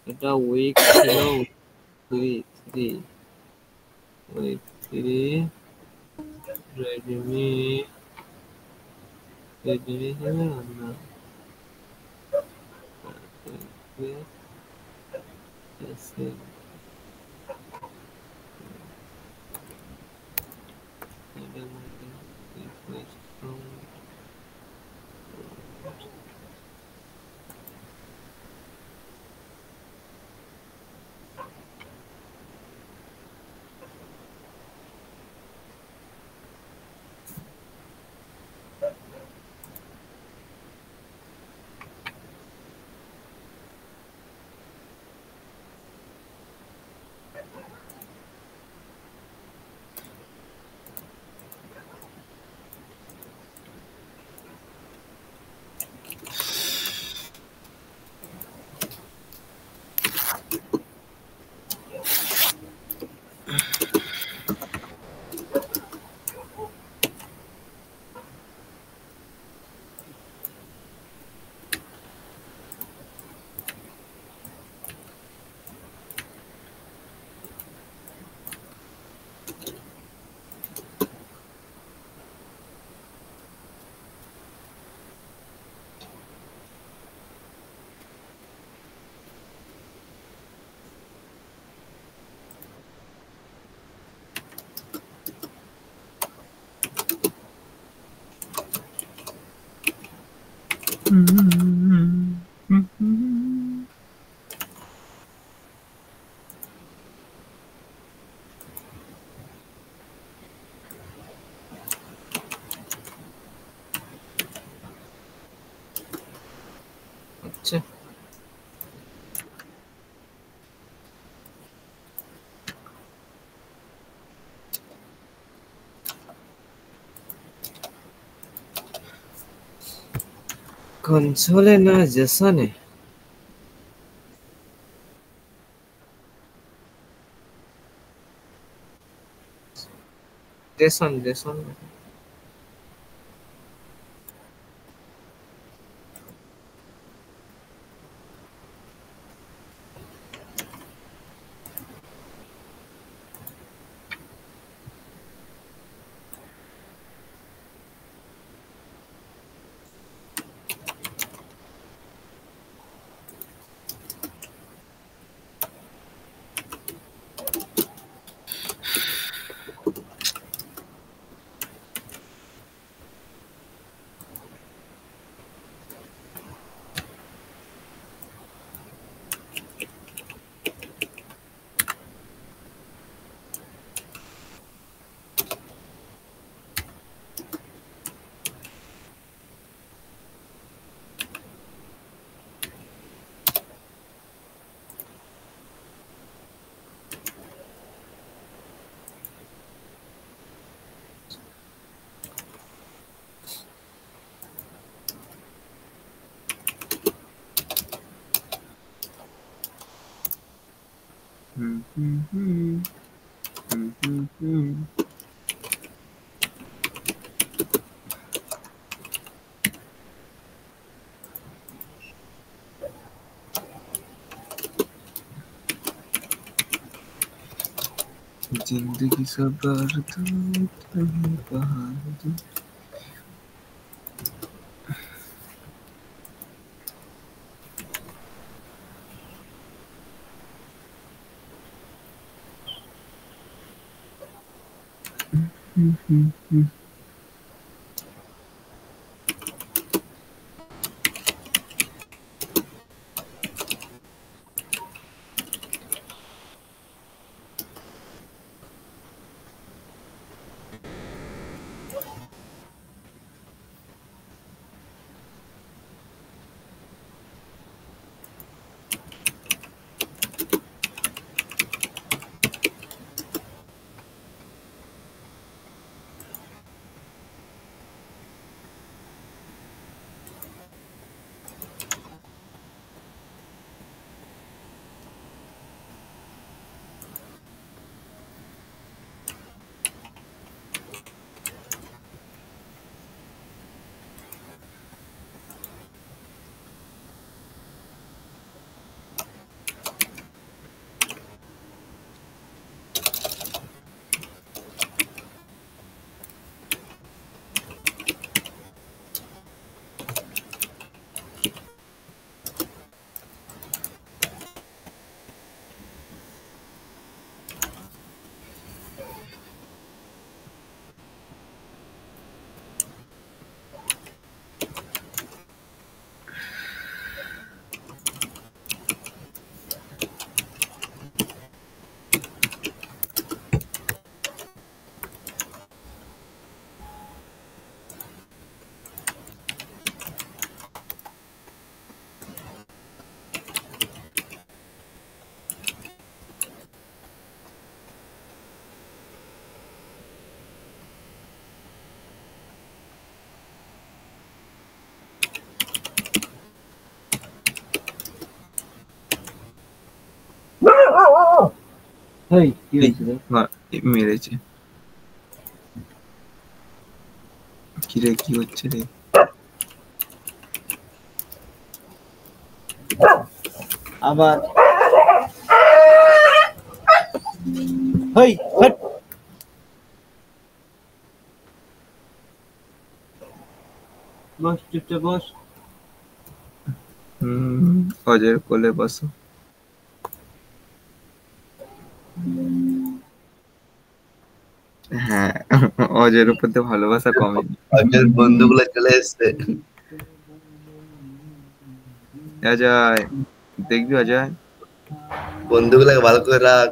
এটা উইক ছিল উইক 3 Redmi হবে না আচ্ছা কনসোলে না জেসনে জেসন जिंदगी सबर दो बहार दो। হেই কি হয়েছে রে? মেরেছে। কিরে কি হচ্ছে রে? আবার হেই হট বস চুপচাপ বস। অজয়ের কোলে বসো। হ্যাঁ, অজয়ের উপর তো ভালোবাসা কমেনি। অজয়ের বন্ধুগুলো চলে এসছে। অজয় দেখবি অজয়? বন্ধুগুলোকে ভালো করে রাখ।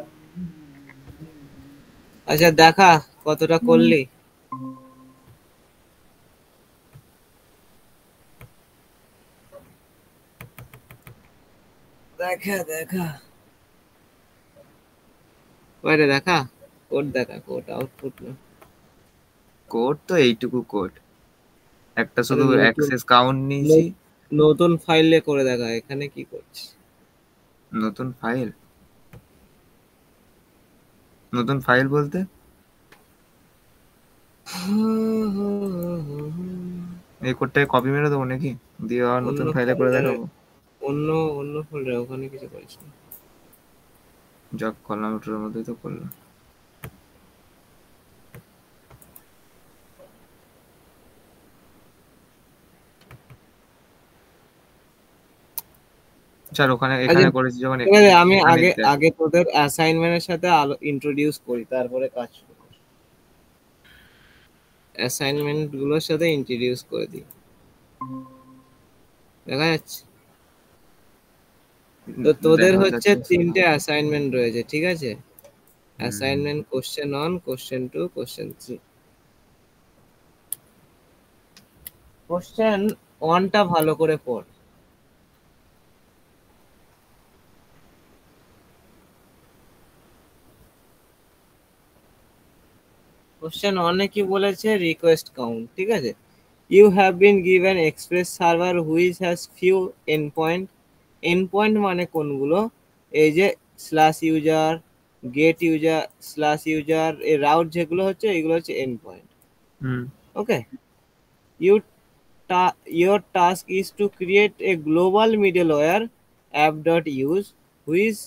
আচ্ছা দেখা কতটা করলি। দেখা দেখা ওরে দেখা কোড দেখা কোড আউটপুট না কোড তো এইটুকু কোড, একটা শুধু নতুন- অ্যাক্সেস কাউন্ট নিয়েছি। নতুন ফাইলে করে দেখা এখানে কি করছিস। নতুন ফাইল? নতুন ফাইল বলতে এই কোডটাকে কপি মেরে দেবো নাকি, দিয়ে আবার নতুন অন্য ফাইলে করে folder-এ- দেখাবো? অন্য অন্য ফোল্ডার ওখানে কিছু করিস না। যা করলাম ওটার মধ্যেই তো করলাম। স্যার ওখানে এখানে করেছি যখন ঠিক আছে আমি এখানে আগে দেখ। আগে তোদের অ্যাসাইনমেন্টের সাথে ইন্ট্রোডিউস করি তারপরে কাজ শুরু করি। অ্যাসাইনমেন্ট গুলোর সাথে ইন্ট্রোডিউস করে দিই। দেখা যাচ্ছে তো তোদের দেখা হচ্ছে যাচ্ছে। 3টে অ্যাসাইনমেন্ট রয়েছে ঠিক আছে। Assignment question 1 question 2 question 3। Question 1টা ভালো করে পড়। কোশ্চেন 1 এ কি বলেছে রিকোয়েস্ট কাউন্ট ঠিক আছে। You have been given express server which has few endpoint. Endpoint মানে কোনগুলো, এই যে slash user, get user, slash user, এই রাউট যেগুলো হচ্ছে এগুলো হচ্ছে end point. Hmm okay, you your task is to create a global middleware app.use which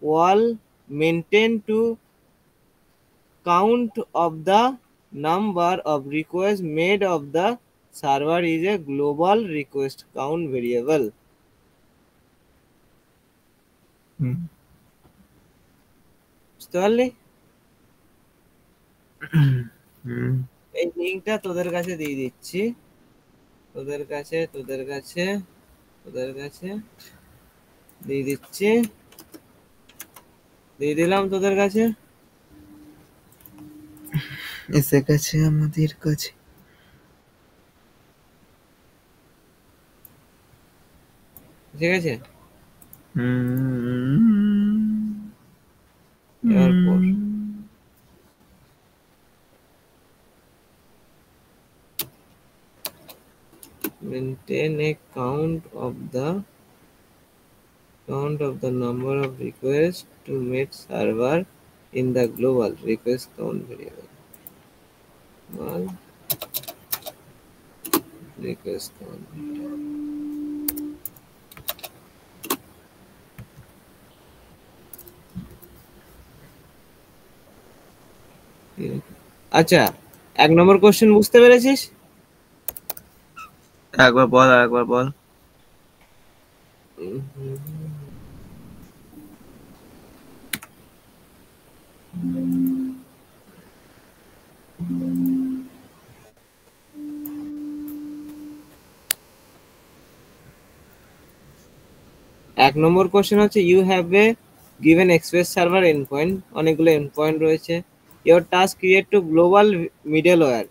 will maintain to count of the number of requests made of the server is a global request count variable. হুম বুঝতে পারলি? হুম এই লিঙ্কটা তোদের কাছে দিয়ে দিচ্ছি, তোদের কাছে দিয়ে দিচ্ছি, দিয়ে দিলাম তোদের কাছে। এসে গেছে আমাদের কাছে। ঠিক আছে, হুম এবার পর। Maintain a count of the number of requests to make server in the global request count variable. One request count. আচ্ছা, 1 নম্বর কোশ্চেন বুঝতে পেরেছিস? একবার বল। এক নম্বর কোশ্চেন হচ্ছে you have a given express server end point, অনেকগুলো এন্ড পয়েন্ট রয়েছে। Your task create to global middleware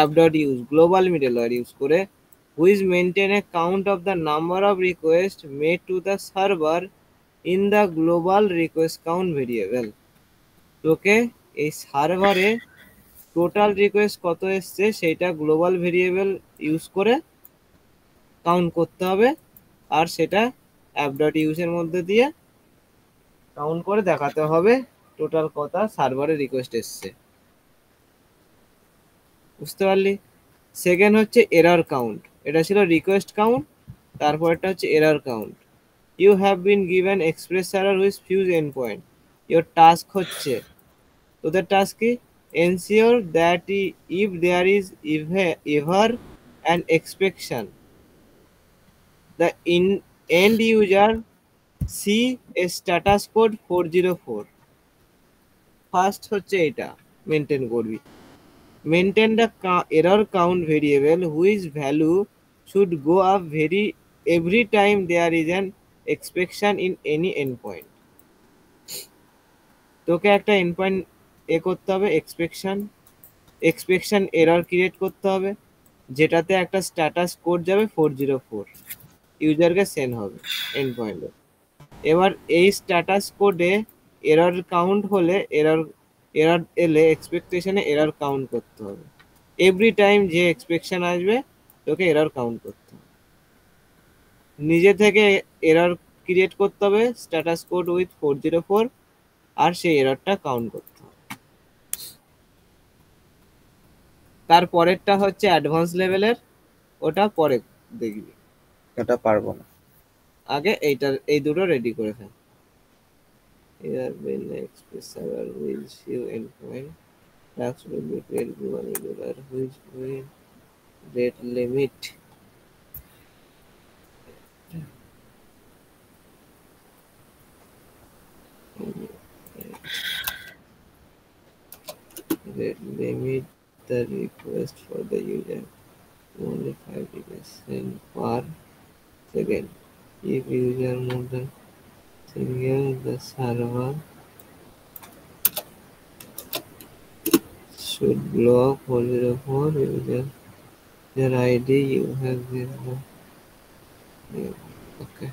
app.use global middleware use করে which maintain a count of the number of request made to the server in the global request count variable. তোকে এই সার্ভারে total request কত এসছে সেইটা global variable use করে count করতে হবে, আর সেটা app.use এর মধ্যে দিয়ে কাউন্ট করে দেখাতে হবে টোটাল কত সার্ভারে রিকোয়েস্ট এসছে। বুঝতে পারলি? সেকেন্ড হচ্ছে এরর কাউন্ট, এটা ছিল রিকোয়েস্ট কাউন্ট, তারপরটা হচ্ছে error count. You have been given express server with fuse end point, your task হচ্ছে, তোদের টাস্ক কি, ensure that if there is ever an exception the end user see a status code 404। First হচ্ছে এটা maintain করবি, maintain the error count variable whose value should go up every time there is an exception in any endpoint. তোকে একটা endpoint করতে হবে, এক্সপেকশন error create করতে হবে, যেটাতে একটা স্ট্যাটাস কোড যাবে 404, ইউজারকে সেন্ড হবে এন্ডপয়েন্টে। এবার এই স্ট্যাটাস কোডে এরর কাউন্ট হলে এরর এলে এক্সপেকটেশনে এরর কাউন্ট করতে হবে। এভরি টাইম যে এক্সপেকশন আসবে তোকে এরর কাউন্ট করতে হবে, নিজে থেকে এরর ক্রিয়েট করতে হবে স্ট্যাটাস কোড উইথ 404, আর সেই এররটা কাউন্ট করতে হবে। তারপরেরটা হচ্ছে অ্যাডভান্স লেভেলের, ওটা পরে দেখবি, ওটা পারবো না। আগে এই দুটো রেডি করে fail. Here when express server will show endpoint, tasks will be created global middleware which will rate limit the request for the user to only 5 requests per second. If user more than single, the server should block 404 user their ID you have given. Okay.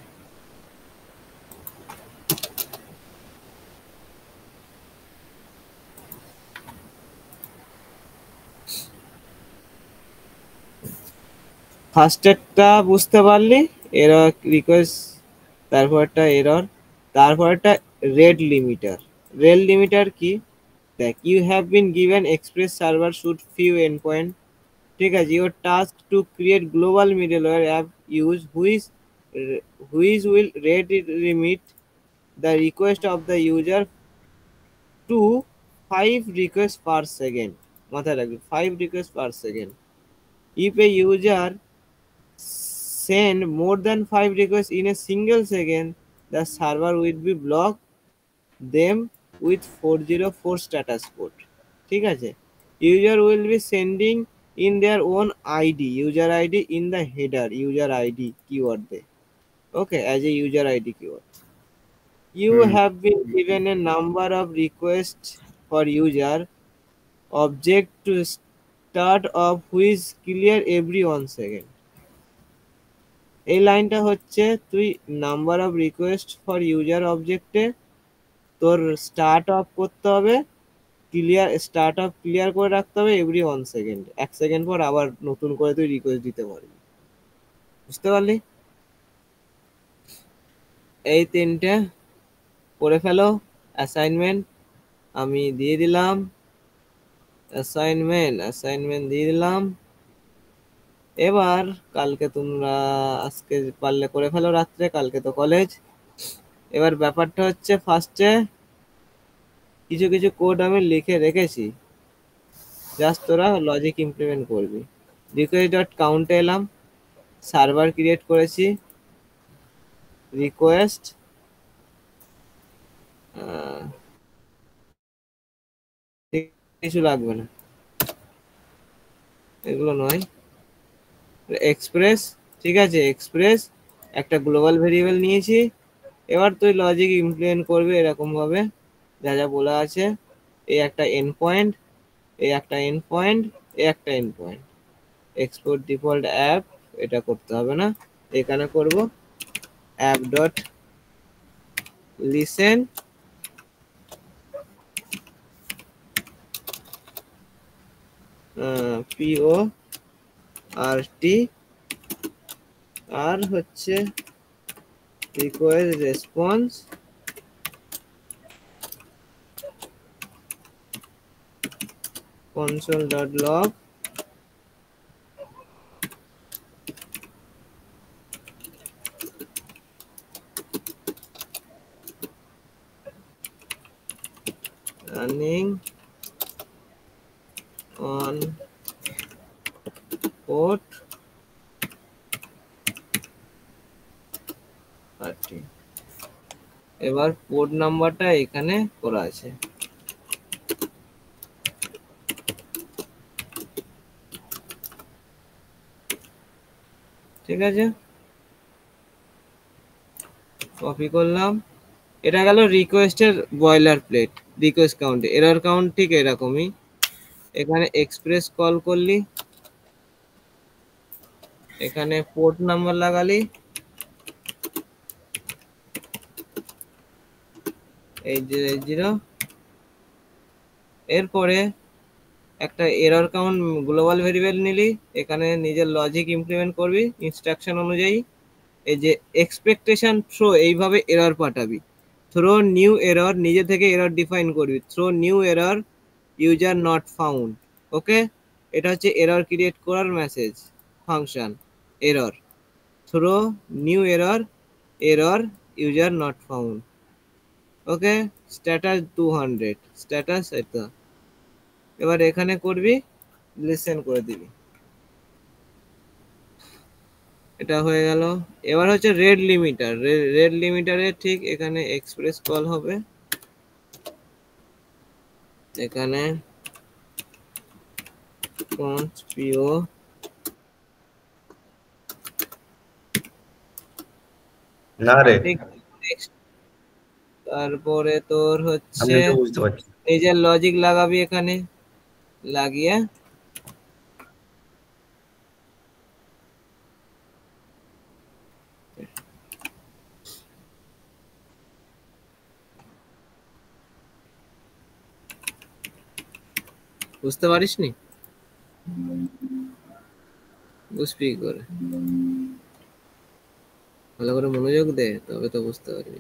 ফার্স্টেরটা বুঝতে পারলি, error request, তারপরটা error, তারপর একটা red limiter কি, দেখ you have been given express server shoot few end point, ঠিক আছে, your task to create global middleware app use which will rate limit the request of the user to 5 requests per second, মাথায় রাখবি 5 requests per second. If a user send more than 5 requests in a single second, the server will be block them with 404 status code, ঠিক আছে, user will be sending in their own user id in the header user id keyword there, okay, as a user id keyword. You have been given a number of requests for user object to start off which clear every 1 second. এই লাইনটা হচ্ছে তুই number of request for user অবজেক্টে তোর start of করতে হবে, clear করে রাখতে হবে এভরি 1 সেকেন্ড, 1 সেকেন্ড পর আবার নতুন করে তুই রিকোয়েস্ট দিতে পারবি, বুঝতে পারলি? এই তিনটে করে ফেলো অ্যাসাইনমেন্ট, আমি দিয়ে দিলাম অ্যাসাইনমেন্ট দিয়ে দিলাম। এবার কালকে তোমরা, আজকে পারলে করে ফেলো রাত্রে, কালকে তো কলেজ। এবার ব্যাপারটা হচ্ছে ফার্স্টে কিছু কিছু কোড আমি লিখে রেখেছি, জাস্ট তোরা লজিক ইমপ্লিমেন্ট করবি। রিকোয়েস্ট ডট কাউন্টে এলাম, সার্ভার ক্রিয়েট করেছি, রিকোয়েস্ট কিছু লাগবে না, এগুলো নয়, এক্সপ্রেস, ঠিক আছে, এক্সপ্রেস একটা গ্লোবাল ভেরিয়েবল নিয়েছি। এবার তুই লজিক ইমপ্লিমেন্ট করবি এরকম ভাবে যা যা বলা আছে, এই একটা এন্ড পয়েন্ট, এই একটা এন্ড পয়েন্ট, এই একটা end point, export default app এটা করতে হবে না, এখানে করব অ্যাপ ডট লিসেন পিও আর টি আর হচ্ছে request response console.log running on port 30, এবার পোর্ট নাম্বারটা এখানে করা আছে, ঠিক আছে, কপি করলাম। এটা গেল রিকোয়েস্টের boilerplate, request count, error count ঠিক এরকমই। এখানে এক্সপ্রেস কল করলি, এখানে পোর্ট নাম্বার লাগালি, এই 0, এরপরে একটা এরর কাউন্ট গ্লোবাল ভেরিয়েবল নিলি, এখানে নিজের লজিক ইমপ্লিমেন্ট করবি ইনস্ট্রাকশন অনুযায়ী। এই যে এক্সপেকটেশন থ্রো, এইভাবে এরর পাঠাবি, থ্রো নিউ এরর, নিজে থেকে এরর ডিফাইন করবি, throw new error user not found, okay, এটা হচ্ছে এরর ক্রিয়েট করার message function, error throw new error user not found, okay, status 200, status এটা। এবার এখানে করবি লিসেন করে দিবি, এটা হয়ে গেল। এবার হচ্ছে রেড লিমিটারে ঠিক এখানে এক্সপ্রেস কল হবে, এখানে পিও না রে, তারপরে তোর আমি হচ্ছে তো বুঝতে পারছি। নিজের লজিক লাগাবি, এখানে লাগিয়ে বুঝতে পারিসনি, বুঝবি কি করে, ভালো করে মনোযোগ দে তবে তো বুঝতে পারবি।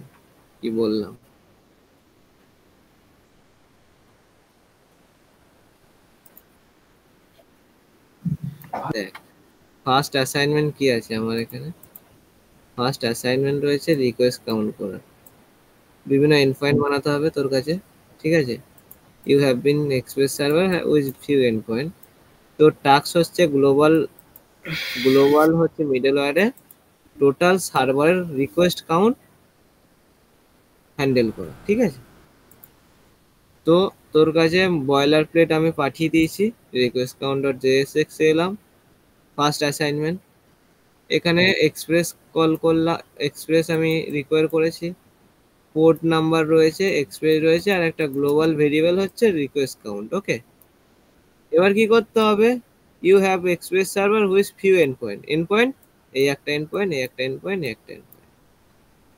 কি বললাম? দেখ, ফার্স্ট অ্যাসাইনমেন্ট কি আছে আমার এখানে? ফার্স্ট অ্যাসাইনমেন্ট রয়েছে রিকোয়েস্ট কাউন্ট করা। বিভিন্ন এন্ড পয়েন্ট বানাতে হবে তোর কাছে, ঠিক আছে? You have been express server with few end point. তোর টাস্ক হচ্ছে গ্লোবাল হচ্ছে মিডলওয়্যারে টোটাল সার্ভারের রিকোয়েস্ট কাউন্ট হ্যান্ডেল করা, ঠিক আছে? তো তোর কাছে বয়লার প্লেট আমি পাঠিয়ে দিয়েছি, রিকোয়েস্ট কাউন্ট ডট জেএসএক্স এলাম, ফার্স্ট অ্যাসাইনমেন্ট। এখানে এক্সপ্রেস কল করলাম, এক্সপ্রেস আমি রিকোয়ার করেছি, পোর্ট নাম্বার রয়েছে, এক্সপ্রেস রয়েছে, আর একটা গ্লোবাল ভেরিয়েবল হচ্ছে রিকোয়েস্ট কাউন্ট। ওকে, এবার কি করতে হবে? You have express server whose few end point, এই একটা এন্ড পয়েন্ট, এই একটা এন্ড পয়েন্ট, এই একটা এন্ড পয়েন্ট।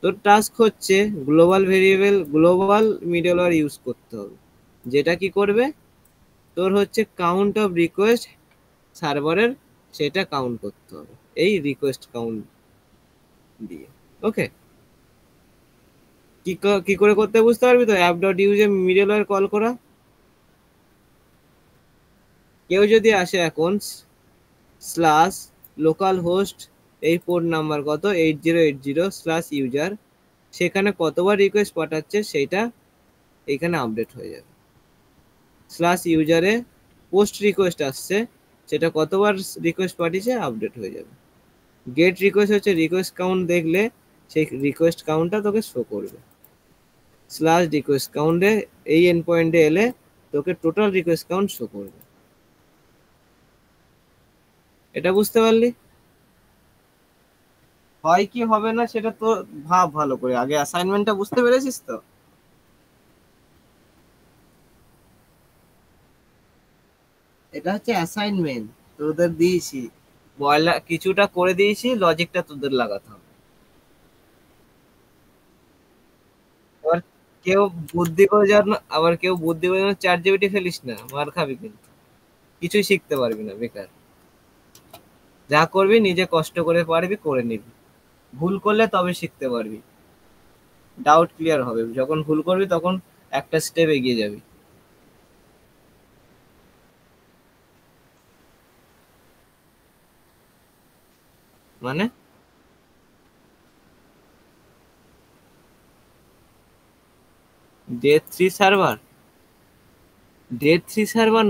তোর টাস্ক হচ্ছে global variable, global middleware use করতে হবে, যেটা কি করবে তোর হচ্ছে কাউন্ট অফ রিকোয়েস্ট সার্ভারের, সেটা কাউন্ট করতে হবে এই রিকোয়েস্ট কাউন্ট দিয়ে। ওকে, কি করে করতে বুঝতে পারবি তো? অ্যাপ ডট ইউজে মিডলওয়্যার কল করা। কেউ যদি আসে এখন স্ল্যাশ লোকাল হোস্ট, এই পোর্ট নাম্বার কত 8080/user, সেখানে কতবার রিকোয়েস্ট পাঠাচ্ছে সেইটা এখানে আপডেট হয়ে যাবে। স্ল্যাশ ইউজারে পোস্ট রিকোয়েস্ট আসছে, সেটা কতবার রিকোয়েস্ট পাঠিয়েছে আপডেট হয়ে যাবে। গেট রিকোয়েস্ট হচ্ছে রিকোয়েস্ট কাউন্ট, দেখলে সেই রিকোয়েস্ট কাউন্টটা তোকে শো করবে। স্ল্যাশ রিকোয়েস্ট কাউন্টে এই এন্ড পয়েন্টে এলে তোকে টোটাল রিকোয়েস্ট কাউন্ট শো করবে। এটা বুঝতে পারলি? হয় কি হবে না সেটা তো ভাব ভালো করে, আগে অ্যাসাইনমেন্টটা বুঝতে পেরেছিস তো? এটা হচ্ছে অ্যাসাইনমেন্ট, তোদের দিয়েছি বয়লা কিছুটা করে দিয়েছি, লজিকটা তোদের লাগাতে হবে। আবার কেউ বুদ্ধি করে জন্য, আবার কেউ বুদ্ধি করে জন্য চ্যাট জিপিটি ফেলিস না, মার খাবি কিন্তু, কিছুই শিখতে পারবি না, বেকার। যা করবি নিজে কষ্ট করে পারবি করে নিবি, ভুল করলে তবে শিখতে পারবি, ডাউট ক্লিয়ার হবে। যখন ভুল করবি তখন একটা স্টেপ এগিয়ে যাবি। মানে ডে 3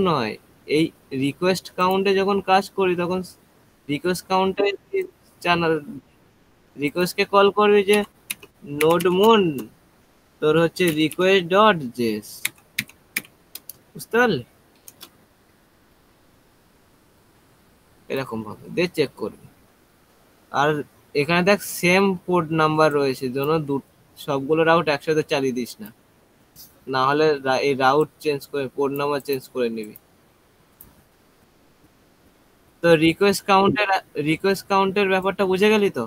নয়, এই রিকোয়েস্ট কাউন্টে যখন কাজ করি তখন রিকোয়েস্ট কাউন্টে চ্যানেল রিকোয়েস্টকে কল করবি যে নোড মন তোর হচ্ছে রিকোয়েস্ট ডট জেস, বুঝতে পারলি? এরকম ভাবে দিয়ে চেক করবি। আর এখানে দেখ সেম পোর্ট নাম্বার রয়েছে, জন্য সবগুলো রাউট একসাথে চালিয়ে দিস না, না হলে এই রাউট চেঞ্জ করে পোর্ট নাম্বার চেঞ্জ করে নিবি। তো রিকোয়েস্ট কাউন্টের ব্যাপারটা বুঝে গেলি তো?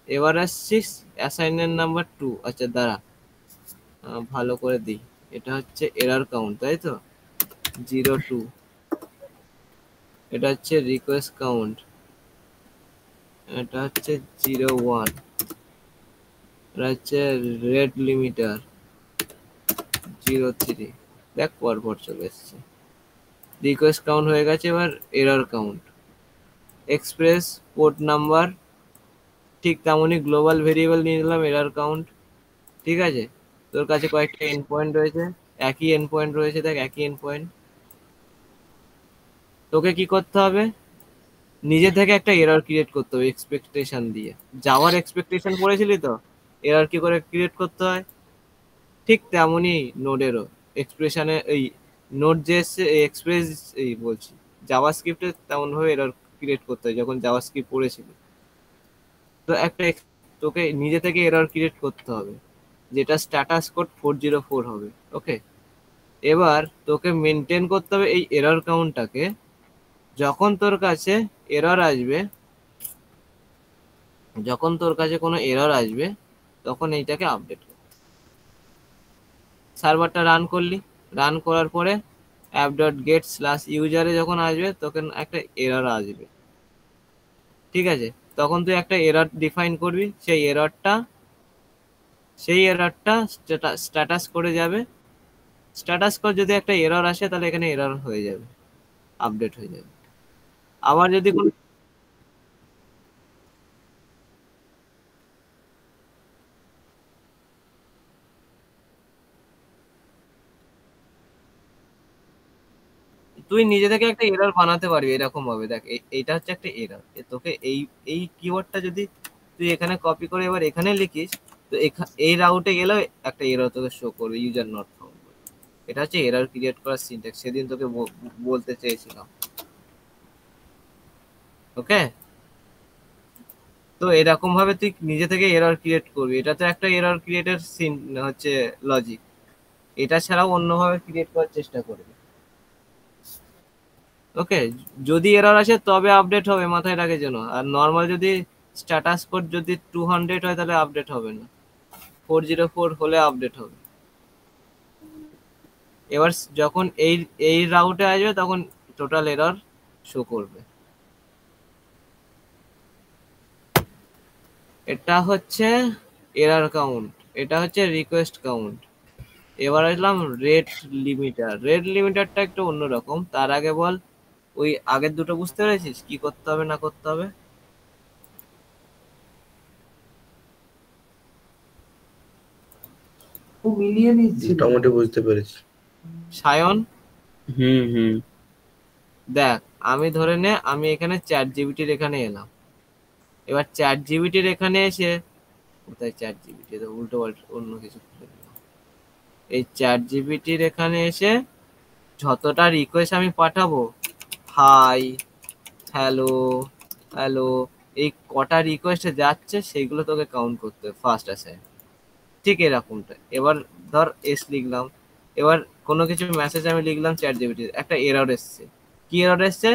এবার আসছিস অ্যাসাইনমেন্ট নাম্বার 2। আচ্ছা দাঁড়া, ভালো করে দিই। এটা হচ্ছে এরর কাউন্ট, তাই তো? 02, এটা হচ্ছে রিকোয়েস্ট কাউন্ট, এটা হচ্ছে 01, এটা হচ্ছে রেট লিমিটার 03। দেখ পরপর চলে এসছে, রিকোয়েস্ট কাউন্ট হয়ে গেছে। এবার error count, express port number, ঠিক তেমনই গ্লোবাল ভেরিয়েবল নিয়ে নিলাম এরর কাউন্ট, ঠিক আছে? তোর কাছে কয়েকটা এন্ড পয়েন্ট রয়েছে, একই এন্ড পয়েন্ট রয়েছে, দেখ একই এন্ড পয়েন্ট। তোকে কি করতে হবে? নিজে থেকে একটা এরর ক্রিয়েট করতে হবে এক্সপেকটেশন দিয়ে। যাওয়ার এক্সপেকটেশন পড়েছিলি তো, এরর কি করে ক্রিয়েট করতে হয়? ঠিক তেমনই নোডেরও এক্সপ্রেশনে, এই নোড যে এক্সপ্রেস এই বলছি জাভাস্ক্রিপ্টে তেমন ভাবে এরর ক্রিয়েট করতে হয় যখন জাভাস্ক্রিপ্ট পড়েছিলি। তো একটা তোকে নিজে থেকে এরর ক্রিয়েট করতে হবে, যেটা স্ট্যাটাস কোড 404 হবে। ওকে, এবার তোকে মেনটেন করতে হবে এই এরর কাউন্টটাকে। যখন তোর কাছে এরর আসবে, যখন তোর কাছে কোনো এরর আসবে তখন এইটাকে আপডেট কর। সার্ভারটা রান করলি, রান করার পরে অ্যাপ ডট গেট স্ল্যাশ ইউজারে যখন আসবে তখন একটা এরর আসবে, ঠিক আছে? তখন তুই একটা এরর ডিফাইন করবি, সেই এররটা সেই এররটা স্ট্যাটাস করে যাবে। স্ট্যাটাস কোড যদি একটা এরর আসে তাহলে এখানে এরর হয়ে যাবে, আপডেট হয়ে যাবে। আবার যদি কোনো তুই নিজে থেকে একটা এরর বানাতে পারবি এরকম ভাবে। দেখ এইটা হচ্ছে একটা এরর, তোকে এই এই কিওয়ার্ডটা যদি তুই এখানে কপি করে এবার এখানে লিখিস, তো এই রাউটে গেলেও একটা এরর তোকে শো করবে, ইউজার নট ফাউন্ড। এটা হচ্ছে এরর ক্রিয়েট করার সিনট্যাক্স, সেদিন তোকে বলতে চেয়েছিলাম। ওকে, তো এরকম ভাবে তুই নিজে থেকে এরর ক্রিয়েট করবি। এটা তো একটা এরর ক্রিয়েটের সিন হচ্ছে লজিক। এটা ছাড়াও অন্যভাবে ক্রিয়েট করার চেষ্টা করবি। ওকে, যদি এরর আসে তবে আপডেট হবে, মাথায় রাখে যেন। আর নর্মাল যদি স্ট্যাটাস কোড যদি 200 হয় তাহলে আপডেট হবে না, 404 হলে আপডেট হবে। এবার যখন এই এই রাউটে আসবে তখন টোটাল এরর শো করবে। এটা হচ্ছে এরর কাউন্ট, এটা হচ্ছে রিকোয়েস্ট কাউন্ট। এবার আসলাম রেট লিমিটার। রেট লিমিটারটা একটু অন্যরকম। তার আগে বল, ওই আগের দুটো বুঝতে পেরেছিস কি করতে হবে না করতে হবে? ও মিলিয়ে নিচ্ছিল। মোটামুটি বুঝতে পেরেছি। সায়ন হুম দেখ, আমি ধরে নে আমি এখানে চ্যাট জিপিটির এখানে এলাম। এবার চ্যাট জিপিটির এখানে এসে, কোথায় চ্যাট জিপিটি, উল্টো পাল্টা অন্য কিছু খুলে দিলাম। এই চ্যাট জিপিটির এখানে এসে যতটা রিকোয়েস্ট আমি পাঠাবো, হাই, হ্যালো, হ্যালো, এই কটা রিকোয়েস্টে যাচ্ছে সেইগুলো তোকে কাউন্ট করতে হবে ফার্স্ট অ্যাসাইন। ঠিক এরকমটা। এবার ধর এস লিখলাম, এবার কোনো কিছু মেসেজ আমি লিখলাম চ্যাট জিপিটি, একটা এরর এসছে। কি এরর এসছে?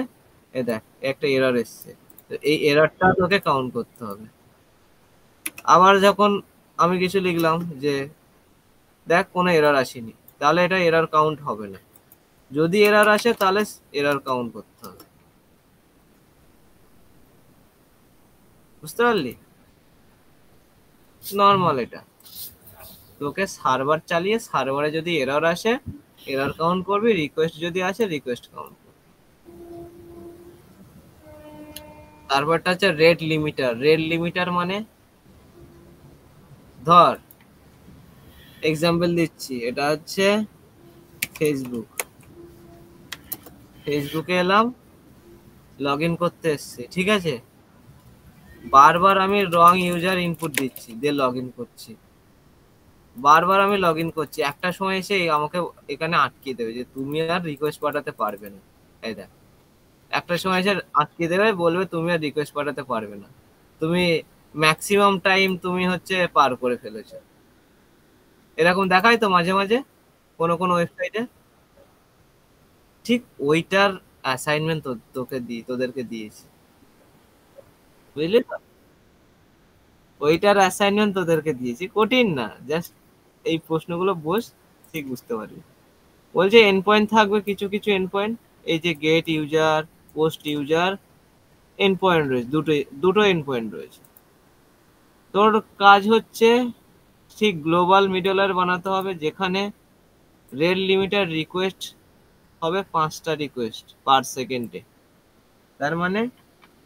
এ দেখ একটা এরর এসছে, তো এই এররটা তোকে কাউন্ট করতে হবে। আবার যখন আমি কিছু লিখলাম যে দেখ কোনো এরর আসেনি, তাহলে এটা এরর কাউন্ট হবে না। যদি এরর আসে তাহলে এরর কাউন্ট করতে হবে। বুঝতে পারলি? নর্মাল এটা। তোকে সার্ভার চালিয়ে সার্ভারে যদি এরর আসে এরর কাউন্ট করবি, রিকোয়েস্ট যদি আসে রিকোয়েস্ট কাউন্ট করবি। তারপরটা হচ্ছে রেট লিমিটার। রেট লিমিটার মানে ধর এক্সাম্পল দিচ্ছি, এটা হচ্ছে ফেসবুক। ফেসবুকে এলাম, লগ ইন করতে এসছি, ঠিক আছে। বারবার আমি রং ইউজার ইনপুট দিচ্ছি, দিয়ে লগ ইন করছি। বারবার আমি লগ ইন করছি, একটা সময় এসে আমাকে এখানে আটকে দেবে যে তুমি আর রিকোয়েস্ট পাঠাতে পারবে না। এই দেখ, একটা সময় এসে আটকে দেবে, বলবে তুমি আর রিকোয়েস্ট পাঠাতে পারবে না, তুমি ম্যাক্সিমাম টাইম তুমি হচ্ছে পার করে ফেলেছো। এরকম দেখায় তো মাঝে মাঝে কোনো কোনো ওয়েবসাইটে। ঠিক ওইটার অ্যাসাইনমেন্ট তোদেরকে দিয়েছি, বুঝলি তো? ওইটার অ্যাসাইনমেন্ট তোদেরকে দিয়েছি, কঠিন না, জাস্ট এই প্রশ্নগুলো বোঝ, ঠিক বুঝতে পারবি। বলছে এন্ড পয়েন্ট থাকবে, কিছু কিছু এন্ড পয়েন্ট, এই যে get user, post user, end point রয়েছে, দুটো এন্ড পয়েন্ট রয়েছে। তোর কাজ হচ্ছে ঠিক গ্লোবাল মিডলওয়্যার বানাতে হবে, যেখানে রেট লিমিটার রিকোয়েস্ট হবে 5টা রিকোয়েস্ট পার সেকেন্ডে। তার মানে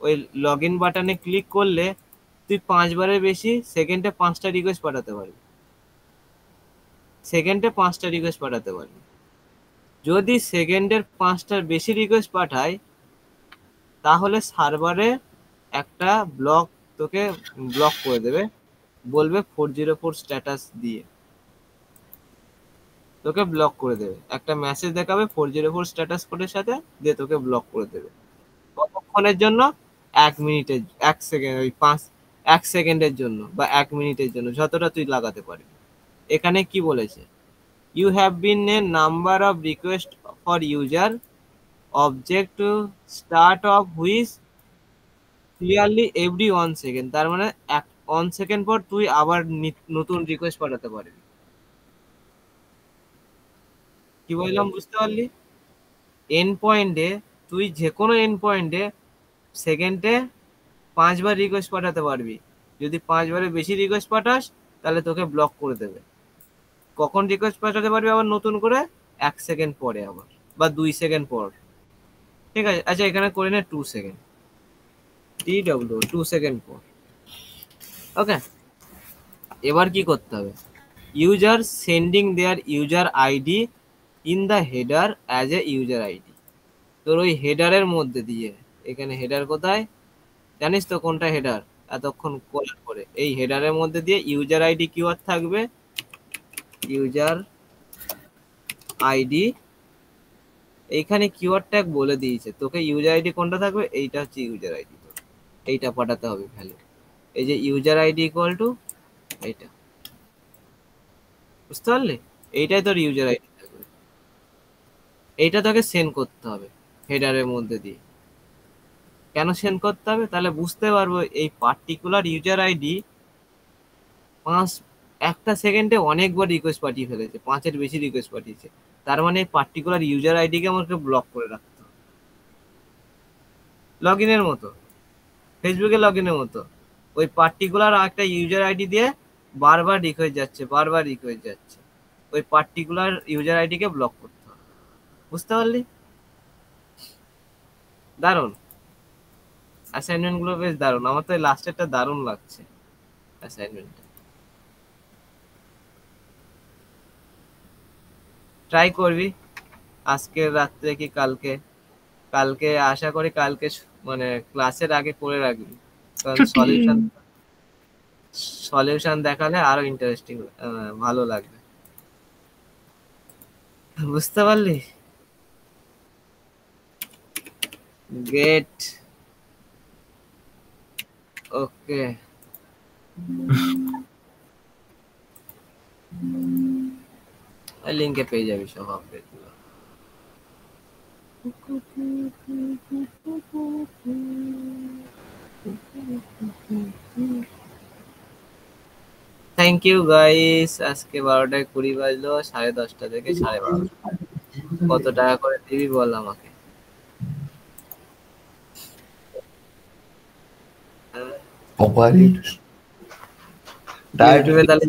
ওই লগ ইন বাটনে ক্লিক করলে তুই 5বারের বেশি সেকেন্ডে 5টা রিকোয়েস্ট পাঠাতে পারবি। সেকেন্ডে 5টা রিকোয়েস্ট পাঠাতে পারবি। যদি সেকেন্ডের 5টার বেশি রিকোয়েস্ট পাঠায় তাহলে সার্ভারে একটা তোকে ব্লক করে দেবে, বলবে 404 স্ট্যাটাস দিয়ে তোকে ব্লক করে দেবে। একটা মেসেজ দেখাবে 404 স্ট্যাটাস কোডের সাথে, দিয়ে তোকে ব্লক করে দেবে। কতক্ষণের জন্য? 1 মিনিটের, 1 সেকেন্ড, ওই 1 সেকেন্ডের জন্য বা 1 মিনিটের জন্য, যতটা তুই লাগাতে পারবি। এখানে কি বলেছে? You have been a number of request for user object to start off which clearly every 1 second. তার মানে 1 সেকেন্ড পর তুই আবার নতুন রিকোয়েস্ট পাঠাতে পারবি। কি বললাম বুঝতে পারলি? এন্ড পয়েন্টে তুই যে কোনো এন্ড পয়েন্টে সেকেন্ডে 5বার রিকোয়েস্ট পাঠাতে পারবি। যদি 5বারের বেশি রিকোয়েস্ট পাঠাস তাহলে তোকে ব্লক করে দেবে। কখন রিকোয়েস্ট পাঠাতে পারবি আবার নতুন করে? 1 সেকেন্ড পরে আবার, বা 2 সেকেন্ড পর। ঠিক আছে, আচ্ছা এখানে করে নে 2 সেকেন্ড, TW 2 সেকেন্ড পর। ওকে, এবার কি করতে হবে? User sending their user ID in the header as a user ID. তোর ওই হেডারের মধ্যে দিয়ে, এখানে হেডার কোথায় জানিস তো কোনটা হেডার? এতক্ষণ করার পরে এই হেডারের মধ্যে দিয়ে ইউজার আইডি কিওয়ার্ড থাকবে, ইউজার আইডি। এইখানে কিওয়ার্ড ট্যাগ বলে দিয়েছে তোকে ইউজার আইডি কোনটা থাকবে, এইটা হচ্ছে ইউজার আইডি, এইটা পাঠাতে হবে ভ্যালু। এই যে ইউজার আইডি ইকুয়াল টু এইটা, বুঝতে পারলি? এইটাই তোর ইউজার আইডি থাকবে, এইটা তোকে সেন্ড করতে হবে হেডারের মধ্যে দিয়ে। কেন সেন্ড করতে হবে? তাহলে বুঝতে পারবো এই পার্টিকুলার ইউজার আইডি একটা সেকেন্ডে অনেকবার রিকোয়েস্ট পাঠিয়ে ফেলেছে, 5-এর বেশি রিকোয়েস্ট পাঠিয়েছে। তার মানে পার্টিকুলার ইউজার আইডিকে আমাকে ব্লক করে রাখতে হবে। লগ ইনের মতো, ফেসবুকে লগ ইনের মতো, ওই পার্টিকুলার একটা ইউজার আইডি দিয়ে বারবার রিকোয়েস্ট যাচ্ছে, বারবার রিকোয়েস্ট যাচ্ছে, ওই পার্টিকুলার ইউজার আইডিকে ব্লক করতে হবে। বুঝতে পারলি? দারুণ অ্যাসাইনমেন্ট গুলো, বেশ দারুণ। আমার তো লাস্টেরটা দারুণ লাগছে অ্যাসাইনমেন্টটা। ট্রাই করবি আজকে রাত্রে কি কালকে, কালকে আশা করি কালকে মানে ক্লাসের আগে করে রাখবি, কারণ সলিউশন দেখালে আরো ইন্টারেস্টিং, ভালো লাগবে। বুঝতে পারলি? গেট ওকে, লিঙ্কে পেয়ে যাবি সব আপডেট গুলো। Thank you guys. আজকে 12টায় 20 বাজলো, 10:30 থেকে 12:30। কত টাকা করে দিবি বল আমাকে? ইউটিউবে তাহলে